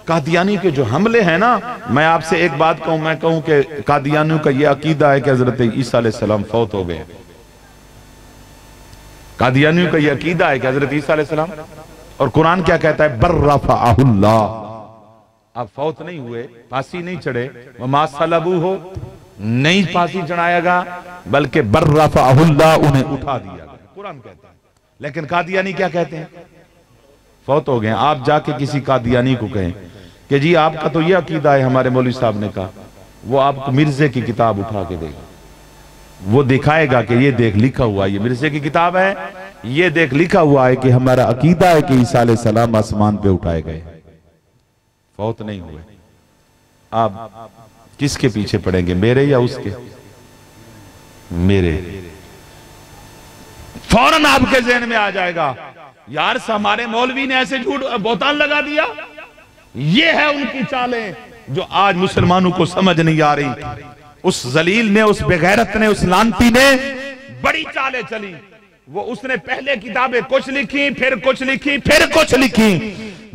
कादियानी के जो हमले हैं ना, मैं आपसे एक बात कहूं, मैं कहूं कि कादियानियों का यह अकीदा है कि हजरत ईसा अलैहिस्सलाम फौत हो गए। कादियानियों का यह अकीदा है कि हजरत ईसा अलैहिस्सलाम, और कुरान क्या कहता है बर्रफअहुल्लाह, आप फौत नहीं हुए, फांसी नहीं चढ़े, वमा सलबू हो, नहीं फांसी चढ़ाया गया, बल्कि बर्रफअहुल्लाह, उन्हें उठा दिया गया। कुरान कहता है लेकिन कादियानी क्या कहते हैं? फौत हो गए। आप जाके किसी कादियानी को कहें कि जी आपका तो ये अकीदा है, हमारे मौलवी साहब ने कहा, वो आपको मिर्जे की किताब उठा के देगा, वो दिखाएगा कि ये देख लिखा हुआ है, ये मिर्जे की किताब है, ये देख लिखा हुआ है कि हमारा अकीदा है कि ईसा अलैहिस्सलाम आसमान पे उठाए गए, फौत नहीं हुए। आप किसके पीछे पड़ेंगे, मेरे या उसके? मेरे। फौरन आपके ज़हन में आ जाएगा यार हमारे मौलवी ने ऐसे झूठ बोताल लगा दिया। ये है उनकी चालें जो आज मुसलमानों को समझ नहीं आ रही। उस जलील ने, उस बेगैरत ने, उस लानती ने बड़ी चालें चली। वो उसने पहले किताबें कुछ लिखी, फिर कुछ लिखी, फिर कुछ लिखी।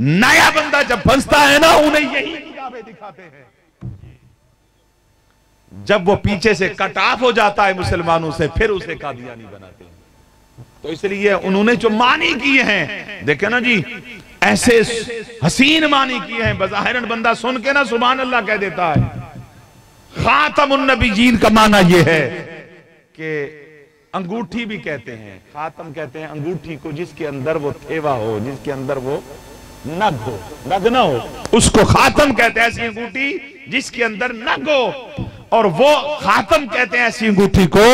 नया बंदा जब फंसता है ना, उन्हें यही किताबें दिखाते हैं। जब वो पीछे से कट ऑफ हो जाता है मुसलमानों से, फिर उसे कादियानी बनाते हैं। तो इसलिए उन्होंने जो मानी किए हैं, देखे ना जी, ऐसे हसीन मानी किए हैं, बज़ाहिरन बंदा सुन के ना सुभान अल्लाह कह देता है। खातमुन नबीयीन का माना यह है कि अंगूठी भी कहते हैं, खातम कहते हैं अंगूठी को जिसके अंदर वो थेवा हो, जिसके अंदर वो नग हो, नग ना हो, उसको खातम कहते हैं। ऐसी अंगूठी जिसके अंदर नग हो, और वो खातम कहते हैं ऐसी अंगूठी को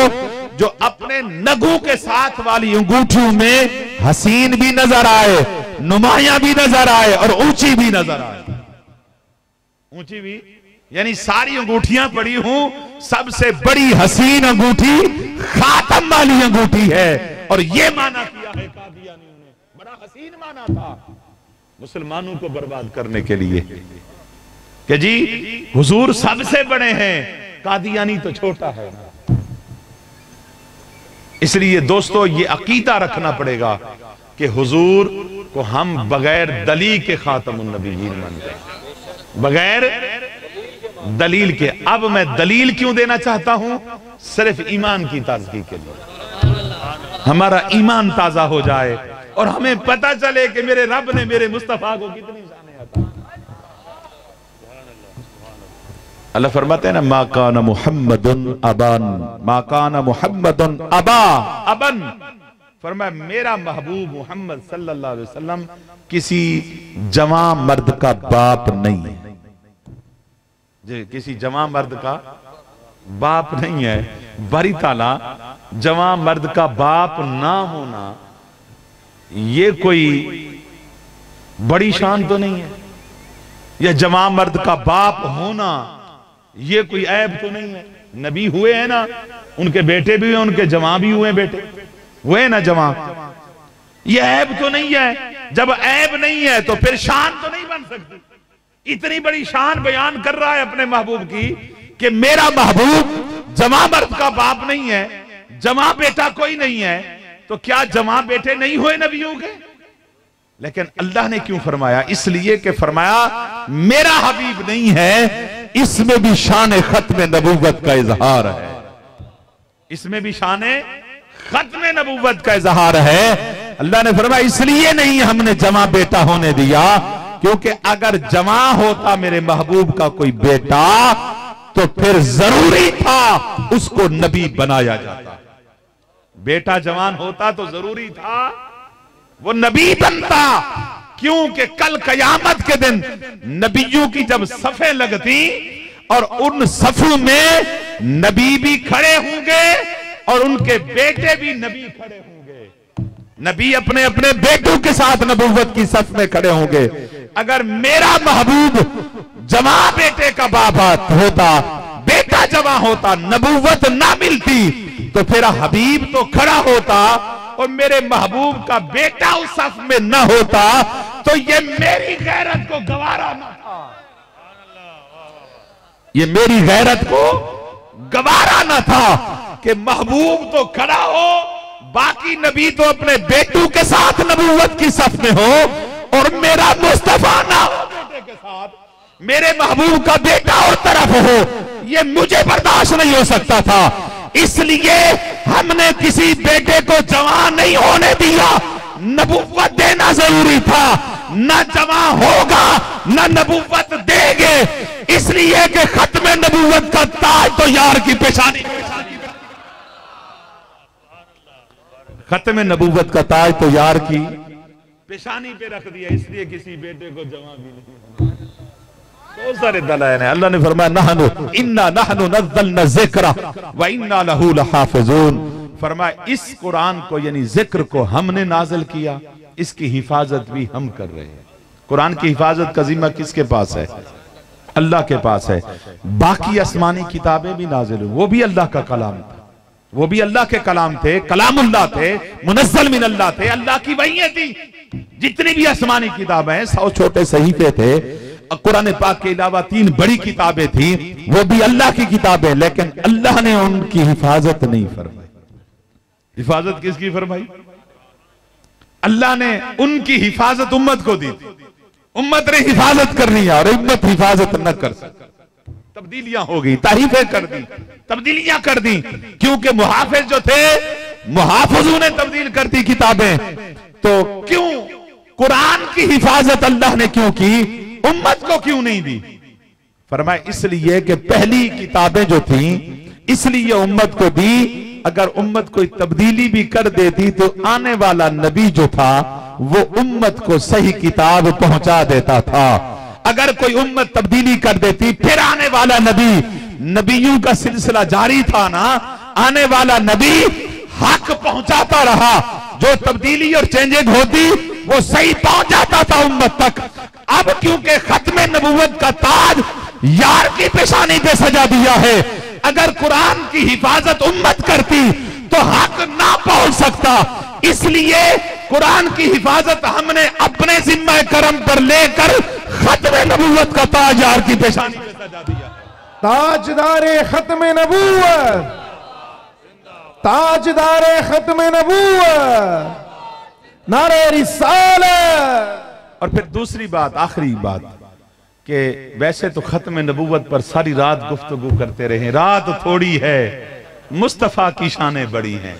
जो अपने नगों के साथ वाली अंगूठियों में हसीन भी नजर आए, नुमाया भी नजर आए, और ऊंची भी नजर आए। ऊंची भी यानी सारी अंगूठियां पड़ी हूं, सबसे बड़ी हसीन अंगूठी खातम वाली अंगूठी है। और ये माना किया है कादियानियों ने, बड़ा हसीन माना था मुसलमानों को बर्बाद करने के लिए कि जी हुजूर सबसे बड़े हैं, कादियानी तो छोटा है। इसलिए दोस्तों ये अकीदा रखना पड़ेगा कि हुजूर को हम बगैर दलील के खातमुन नबीयीन मानते हैं, बगैर दलील के। अब मैं दलील क्यों देना चाहता हूं? सिर्फ ईमान की ताजगी के लिए, हमारा ईमान ताजा हो जाए और हमें पता चले कि मेरे रब ने मेरे मुस्तफा को कितनी शान अता। अल्लाह फरमाते हैं ना, मा काना मुहम्मदुन अबन, मा काना मुहम्मदुन अबा अबन। फरमाया मेरा महबूब मोहम्मद सल्लल्लाहु अलैहि वसल्लम किसी जवां मर्द का बाप नहीं है, जी किसी जवां मर्द का बाप नहीं है। बारी ताला जवां मर्द का बाप ना होना ये कोई बड़ी शान तो नहीं है, या जवां मर्द का बाप होना ये कोई ऐब तो नहीं है। नबी हुए हैं ना, उनके बेटे भी हुए, उनके जवां भी हुए, बेटे हुए ना जवां, ये ऐब तो नहीं है। जब ऐब नहीं है तो फिर शान तो नहीं बन सकती। इतनी बड़ी शान बयान कर रहा है अपने महबूब की कि मेरा महबूब जवां मर्द का बाप नहीं है, जवां बेटा कोई नहीं है। तो क्या जवां बेटे नहीं हुए नबियों के? लेकिन अल्लाह ने क्यों फरमाया? इसलिए कि फरमाया मेरा हबीब नहीं है, इसमें भी शान खत्म नबूवत का इजहार है, इसमें भी शान खत्म नबूवत का इजहार है। अल्लाह ने फरमाया इसलिए नहीं हमने जवां बेटा होने दिया, क्योंकि अगर जवां होता मेरे महबूब का कोई बेटा तो फिर जरूरी था उसको नबी बनाया जाता। बेटा जवान होता तो जरूरी था वो नबी बनता, क्योंकि कल कयामत के दिन नबियों की जब सफ़ें लगती और उन सफ़ों में नबी भी खड़े होंगे और उनके बेटे भी नबी खड़े होंगे। नबी अपने अपने बेटों के साथ नबूवत की सफ में खड़े होंगे। अगर मेरा महबूब जवां बेटे का बाप होता, बेटा जवां होता, नबूवत ना मिलती, तो फिर हबीब तो खड़ा होता और मेरे महबूब का बेटा उस सफ में न होता, तो ये मेरी गैरत को गवारा न था, ये मेरी गैरत को गवारा न था कि महबूब तो खड़ा हो, बाकी नबी तो अपने बेटों के साथ नबूवत की सफ में हो और मेरा मुस्तफा ना हो बेटे के साथ, मेरे महबूब का बेटा और तरफ हो, ये मुझे बर्दाश्त नहीं हो सकता था। इसलिए हमने किसी बेटे को जवान नहीं होने दिया, नबूवत देना जरूरी था। न जवां होगा न नबूवत देंगे, इसलिए कि खत्म नबूवत का ताज तो यार की पेशानी। खत्म नबूवत का ताज तो यार की पेशानी पे रख दिया, इसलिए किसी बेटे को जमा भी नहीं। बहुत सारे दलाइल हैं। अल्लाह ने फरमाया नहनु इन्ना नहनु नज़्ज़लना ज़िक्रा व इन्ना लहू लहाफ़िज़ून। फरमाया इस कुरान को यानी जिक्र को हमने नाजिल किया, इसकी हिफाजत भी हम कर रहे हैं। कुरान की हिफाजत का जिम्मा किसके पास है? अल्लाह के पास है। बाकी आसमानी किताबें भी नाजिल हुई, वो भी अल्लाह का कलाम था, वो भी अल्लाह के कलाम थे, कलामुल्लाह थे, मुनज़्ज़ल मिन अल्लाह थे, अल्लाह की वहीयें थी। जितनी भी आसमानी किताबें हैं 100 छोटे सहीफे थे। कुरान पाक के अलावा 3 बड़ी किताबें थी, वो भी अल्लाह की किताबें, लेकिन अल्लाह ने उनकी हिफाजत नहीं फरमाई। हिफाजत किसकी फरमाई? अल्लाह ने उनकी हिफाजत उम्मत को दी थी। उम्मत ने हिफाजत करनी है और उम्मत हिफाजत न कर सकती। तब्दीलियां हो गई, तारीफें कर दी, तब्दीलियां कर दी, क्योंकि मुहाफिज जो थे मुहाफिजों ने तब्दील कर दी किताबें। तो क्यों कुरान की हिफाजत अल्लाह ने क्यों की, उम्मत को क्यों नहीं दी? फरमाया इसलिए कि पहली किताबें जो थी इसलिए उम्मत को दी। अगर उम्मत कोई तब्दीली भी कर देती तो आने वाला नबी जो था वो उम्मत को सही किताब पहुंचा देता था। अगर कोई उम्मत तब्दीली कर देती फिर आने वाला नबी, नबियों का सिलसिला जारी था ना, आने वाला नबी हक पहुंचाता रहा। जो तब्दीली और चेंजिंग होती वो सही पहुंच जाता था उम्मत तक। अब क्योंकि खत्म नबूवत का ताज यार की पेशानी पे सजा दिया है, अगर कुरान की हिफाजत उम्मत करती तो हक ना पहुंच सकता। इसलिए कुरान की हिफाजत हमने अपने जिम्मा करम पर लेकर खत्म नबूवत का ताज यार की पेशानी पे सजा दिया। ताजदारे खत्म नबूवत, ताजदारे खत्म नबूवत, नारे रिसालत। और फिर दूसरी बात, आखिरी बात, कि वैसे तो खत्म नबूवत पर सारी रात गुफ्तगू करते रहे, रात थोड़ी है, मुस्तफा की शानें बड़ी हैं।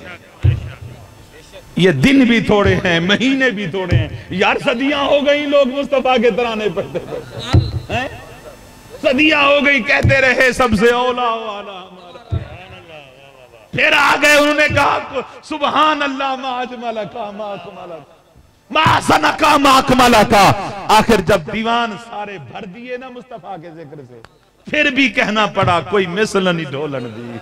ये दिन भी थोड़े हैं, महीने भी थोड़े हैं। यार सदियां हो गई लोग मुस्तफा के तराने पढ़ते हैं, सदियां हो गई कहते रहे सबसे औला वाला हमारा। फिर आ गए, उन्होंने कहा सुबहान अल्लाह मा अजमला का मा अकमला मा सनका मा अकमला का। आखिर जब दीवान सारे भर दिए ना मुस्तफा के जिक्र से, फिर भी कहना पड़ा कोई मिसल नहीं ढोलन दी।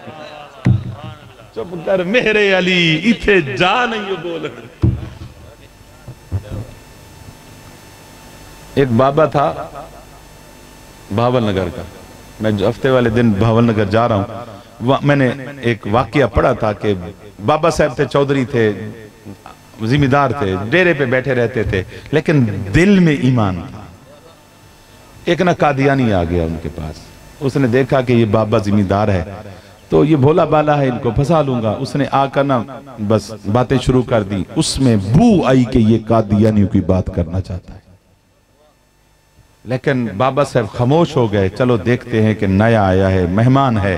चुप कर मेरे अली, इथे जा नहीं बोलन। एक बाबा था भावल नगर का, मैं हफ्ते वाले दिन भावल नगर जा रहा हूं, मैंने एक वाकया पढ़ा था कि बाबा साहब थे, चौधरी थे, जिम्मेदार थे, डेरे पे बैठे रहते थे, लेकिन दिल में ईमान था। एक ना कादियानी आ गया उनके पास, उसने देखा कि ये बाबा जिम्मेदार है तो ये भोला बाला है, इनको फंसा लूंगा। उसने आकर ना बस बातें शुरू कर दी, उसमें बू आई कि ये कादियानियों की बात करना चाहता है। लेकिन बाबा साहब खामोश हो गए, चलो देखते हैं कि नया आया है, मेहमान है।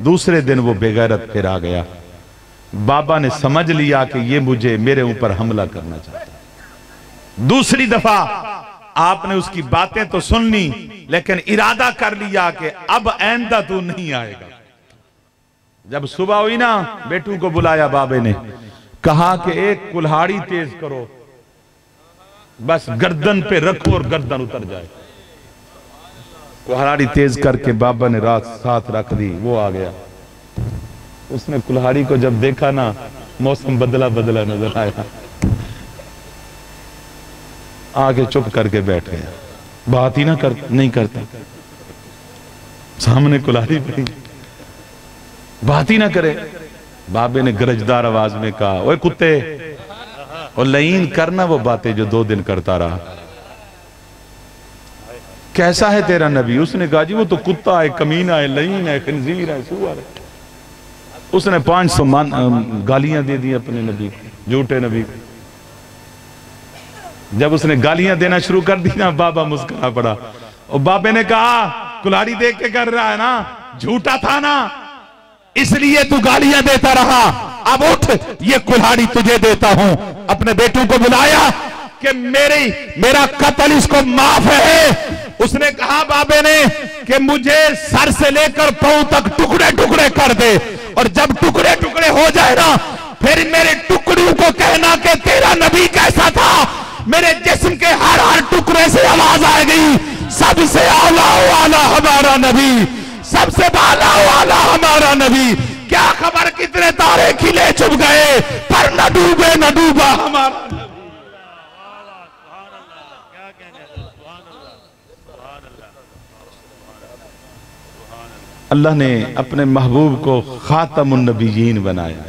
दूसरे दिन वो बेगैरत फिर आ गया। बाबा ने समझ लिया कि ये मुझे मेरे ऊपर हमला करना चाहता है। दूसरी दफा आपने उसकी बातें तो सुन ली, लेकिन इरादा कर लिया कि अब आइंदा तू नहीं आएगा। जब सुबह हुई ना, बेटू को बुलाया बाबे ने, कहा कि एक कुल्हाड़ी तेज करो, बस गर्दन पे रखो और गर्दन उतर जाए। कुल्हाड़ी तेज करके बाबा ने रात साथ रख दी, वो आ गया। उसने कुल्हाड़ी को जब देखा ना, मौसम बदला बदला नजर आया, आगे चुप करके बैठ गया, बात ही नहीं करता। सामने कुल्हाड़ी पड़ी, बात ही ना करे। बाबे ने गरजदार आवाज में कहा, ओए कुत्ते, और लईन करना वो बातें जो 2 दिन करता रहा। कैसा है तेरा नबी? उसने कहा जी वो तो कुत्ता है, कमीना है, लईन है, खंजीर है, सुअर है। उसने 500 गालियां दे दी अपने नबी को, झूठे नबी को। जब उसने गालियां देना शुरू कर दी ना, बाबा मुस्कुरा पड़ा। और बाबे ने कहा कुल्हाड़ी देख के कर रहा है ना, झूठा था ना, इसलिए तू गालियां देता रहा। अब उठ, ये कुल्हाड़ी तुझे देता हूं। अपने बेटों को बुलाया कि मेरा कत्ल इसको माफ है। उसने कहा बाबे ने कि मुझे सर से लेकर पांव तक टुकड़े टुकड़े कर दे, और जब टुकड़े टुकड़े हो जाए ना, फिर मेरे टुकड़ों को कहना कि तेरा नबी कैसा था। मेरे जिस्म के हर हर टुकड़े से आवाज आ गई, सबसे आला वाला हमारा नबी, सबसे बाला वाला हमारा नबी। क्या खबर कितने तारे खिले छुप गए, पर न डूबे न डूबा हमारा नबी। अल्लाह ने अपने महबूब को खातमुन नबीयीन बनाया,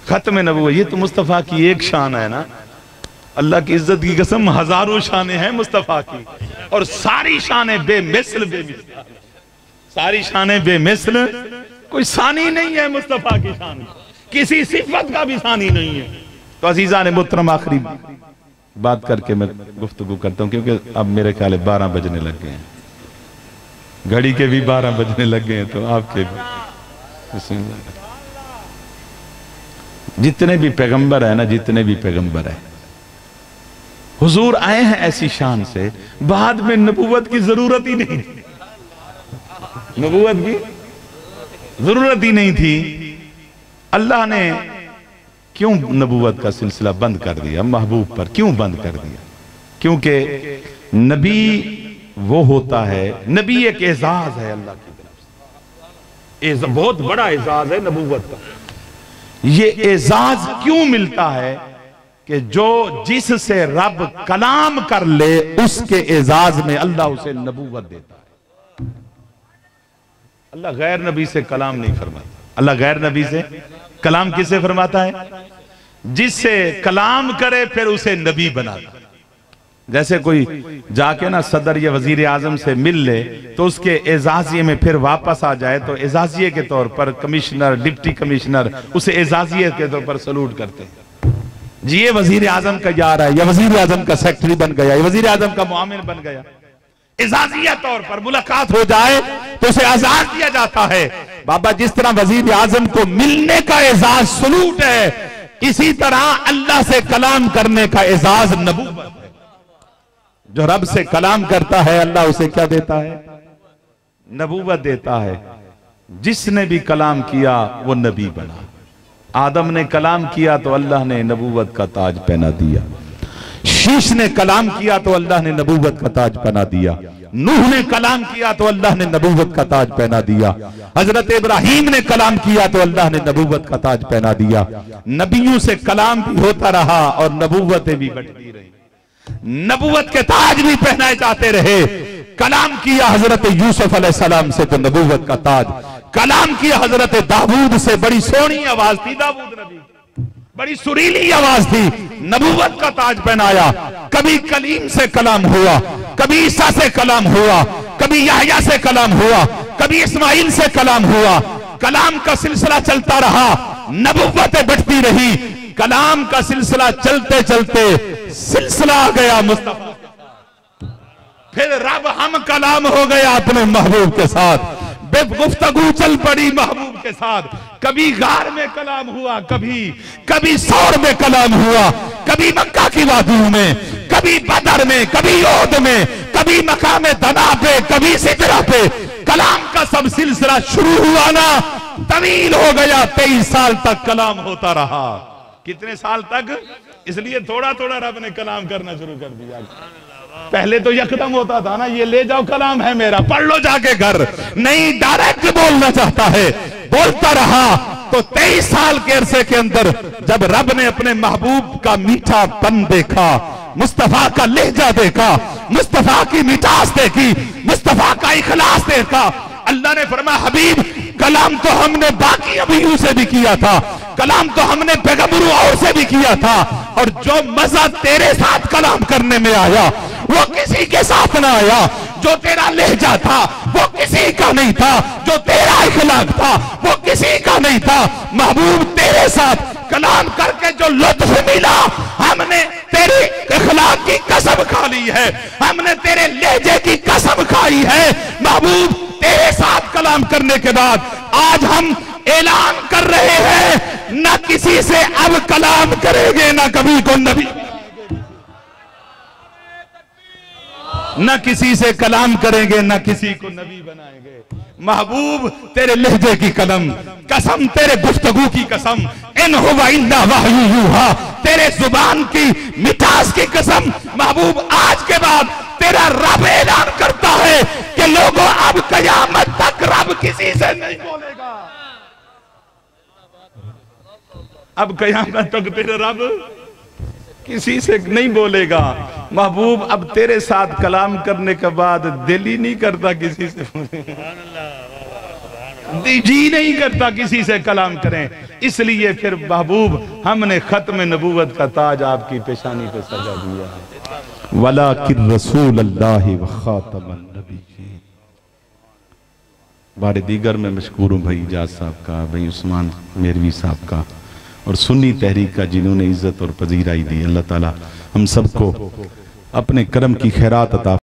खत्म नबूवत। ये तो मुस्तफ़ा की एक शान है ना, अल्लाह की इज्जत की कसम हजारों शानें हैं मुस्तफ़ा की, और सारी शानें बेमिसल बेमिसल, सारी शानें बेमिसल। कोई सानी नहीं है मुस्तफ़ा की शान, किसी सिफत का भी सानी नहीं है। तो अजीजा ने मुहतरम आखिरी बात करके मैं गुफ्तगू करता हूँ, क्योंकि अब मेरे ख्याल 12 बजने लग गए हैं, घड़ी के भी 12 बजने लग गए हैं, तो आपके भी। जितने भी पैगंबर है ना, जितने भी पैगंबर है, हुजूर आए हैं ऐसी शान से, बाद में नबूवत की जरूरत ही नहीं थी, नबूवत की जरूरत ही नहीं थी। अल्लाह ने क्यों नबूवत का सिलसिला बंद कर दिया महबूब पर, क्यों बंद कर दिया? क्योंकि नबी वो होता है, नबी एक एजाज है अल्लाह की तरफ से, बहुत बड़ा एजाज है नबूवत का। ये एजाज क्यों मिलता है कि जो जिससे रब कलाम कर ले उसके एजाज में अल्लाह उसे नबूवत देता है। अल्लाह गैर नबी से कलाम नहीं फरमाता। अल्लाह गैर नबी से कलाम किससे फरमाता है? जिससे कलाम करे फिर उसे नबी बनाता। जैसे कोई जाके ना सदर या वजीर आजम से मिल ले तो उसके एजाजिये में फिर वापस आ जाए तो एजाजिये के तौर पर कमिश्नर, डिप्टी कमिश्नर उसे एजाजिये के तौर पर सलूट करते हैं। जी ये वजीर आजम का जा रहा है, या वजीर आजम का सेक्रेटरी बन गया, या वजीर आजम का मुआमिन बन गया। एजाजिया तौर पर मुलाकात हो जाए तो उसे आजाद दिया जाता है। बाबा जिस तरह वजीर आजम को मिलने का एजाज सलूट है, इसी तरह अल्लाह से कलाम करने का एजाज नबूवत है। जो रब से कलाम करता है अल्लाह उसे क्या देता है? नबूवत देता है। जिसने भी कलाम किया वो नबी बना। आदम ने कलाम किया तो अल्लाह ने नबूवत का ताज पहना दिया। शीश ने कलाम किया तो अल्लाह ने नबूवत का ताज पहना दिया। नूह ने कलाम किया तो अल्लाह ने नबूवत का ताज पहना दिया। हजरत इब्राहीम ने कलाम किया तो अल्लाह ने नबूवत का ताज पहना दिया। नबियों से कलाम भी होता रहा और नबूवतें भी बढ़ती रही, नबूवत के ताज भी पहनाए जाते रहे। कलाम किया हजरत यूसुफ अलैहिस्सलाम से तो नबूवत का ताज, कलाम किया हजरत दाऊद से, बड़ी सोहनी आवाज थी दाऊद नबी, बड़ी सुरीली आवाज थी, नबूवत का ताज पहनाया। कभी कलीम से कलाम हुआ, कभी ईसा से कलाम हुआ, कभी याहया से कलाम हुआ, कभी इस्माइल से कलाम हुआ। कलाम का सिलसिला चलता रहा, नबूवतें बढ़ती रही। कलाम का सिलसिला चलते चलते सिलसिला आ गया मुस्तफा, फिर रब हम कलाम हो गया अपने महबूब के साथ। गुफ्तगू चल पड़ी महबूब के साथ। कभी गार में कलाम हुआ, कभी सौर में कलाम हुआ, कभी मक्का की वादियों में, कभी बदर में, कभी ओद में, कभी मकाम दना पे, कभी सिदरा पे। कलाम का सब सिलसिला शुरू हुआ ना, तवील हो गया। 23 साल तक कलाम होता रहा। कितने साल तक? इसलिए थोड़ा थोड़ा रब ने कलाम करना शुरू कर दिया। पहले तो यकदम होता था ना, ये ले जाओ कलाम है मेरा, पढ़ लो जाके घर। नहीं, डायरेक्ट बोलना चाहता है, बोलता रहा। तो 23 साल के अरसे के अंदर जब रब ने अपने महबूब का मीठापन देखा, मुस्तफा का लहजा देखा, मुस्तफा की मिठास देखी, मुस्तफा का इखलास देखा, अल्लाह ने फरमाया हबीब कलाम तो हमने बाकी नबियों से भी किया था, कलाम तो हमने पैगंबरों और से भी किया था, और जो मजा तेरे साथ कलाम करने में आया वो किसी के साथ ना आया। जो तेरा लहजा था वो किसी का नहीं था, जो तेरा इखलाक था वो किसी का नहीं था। महबूब तेरे साथ कलाम करके जो लुत्फ मिला, हमने तेरे इखलाक की कसम खा ली है, हमने तेरे लहजे की कसम खाई है। महबूब तेरे साथ कलाम करने के बाद आज हम ऐलान कर रहे हैं, न किसी से अब कलाम करेंगे, न कभी को नबी। न किसी से कलाम करेंगे, न किसी को नबी बनाएंगे। महबूब तेरे लहजे की कलम कसम, तेरे गुफ्तगू की कसम, इन हुवा इल्ला वहयु यूहा, तेरे जुबान की मिठास की कसम। महबूब आज के बाद तेरा रब ऐलान करता है कि लोगों अब कयामत तक रब किसी से नहीं बोलेगा। अब कयामत तक तेरा रब किसी से नहीं बोलेगा। महबूब अब तेरे साथ कलाम करने के बाद दिल ही नहीं करता किसी से, जी नहीं करता किसी से कलाम करें। इसलिए फिर महबूब हमने खत्म नबूवत का ताज आपकी पेशानी पे सजा दिया है। वलाकिन रसूल अल्लाह व खातमन नबिय्यीन। बारे दीगर में मशकूर हूँ भाई इजाज साहब का, भाई उस्मान मेरवी साहब का और सुन्नी तहरीक का, जिन्होंने इज्जत और पजीराई दी। अल्लाह ताला हम सबको अपने करम की खैरात अता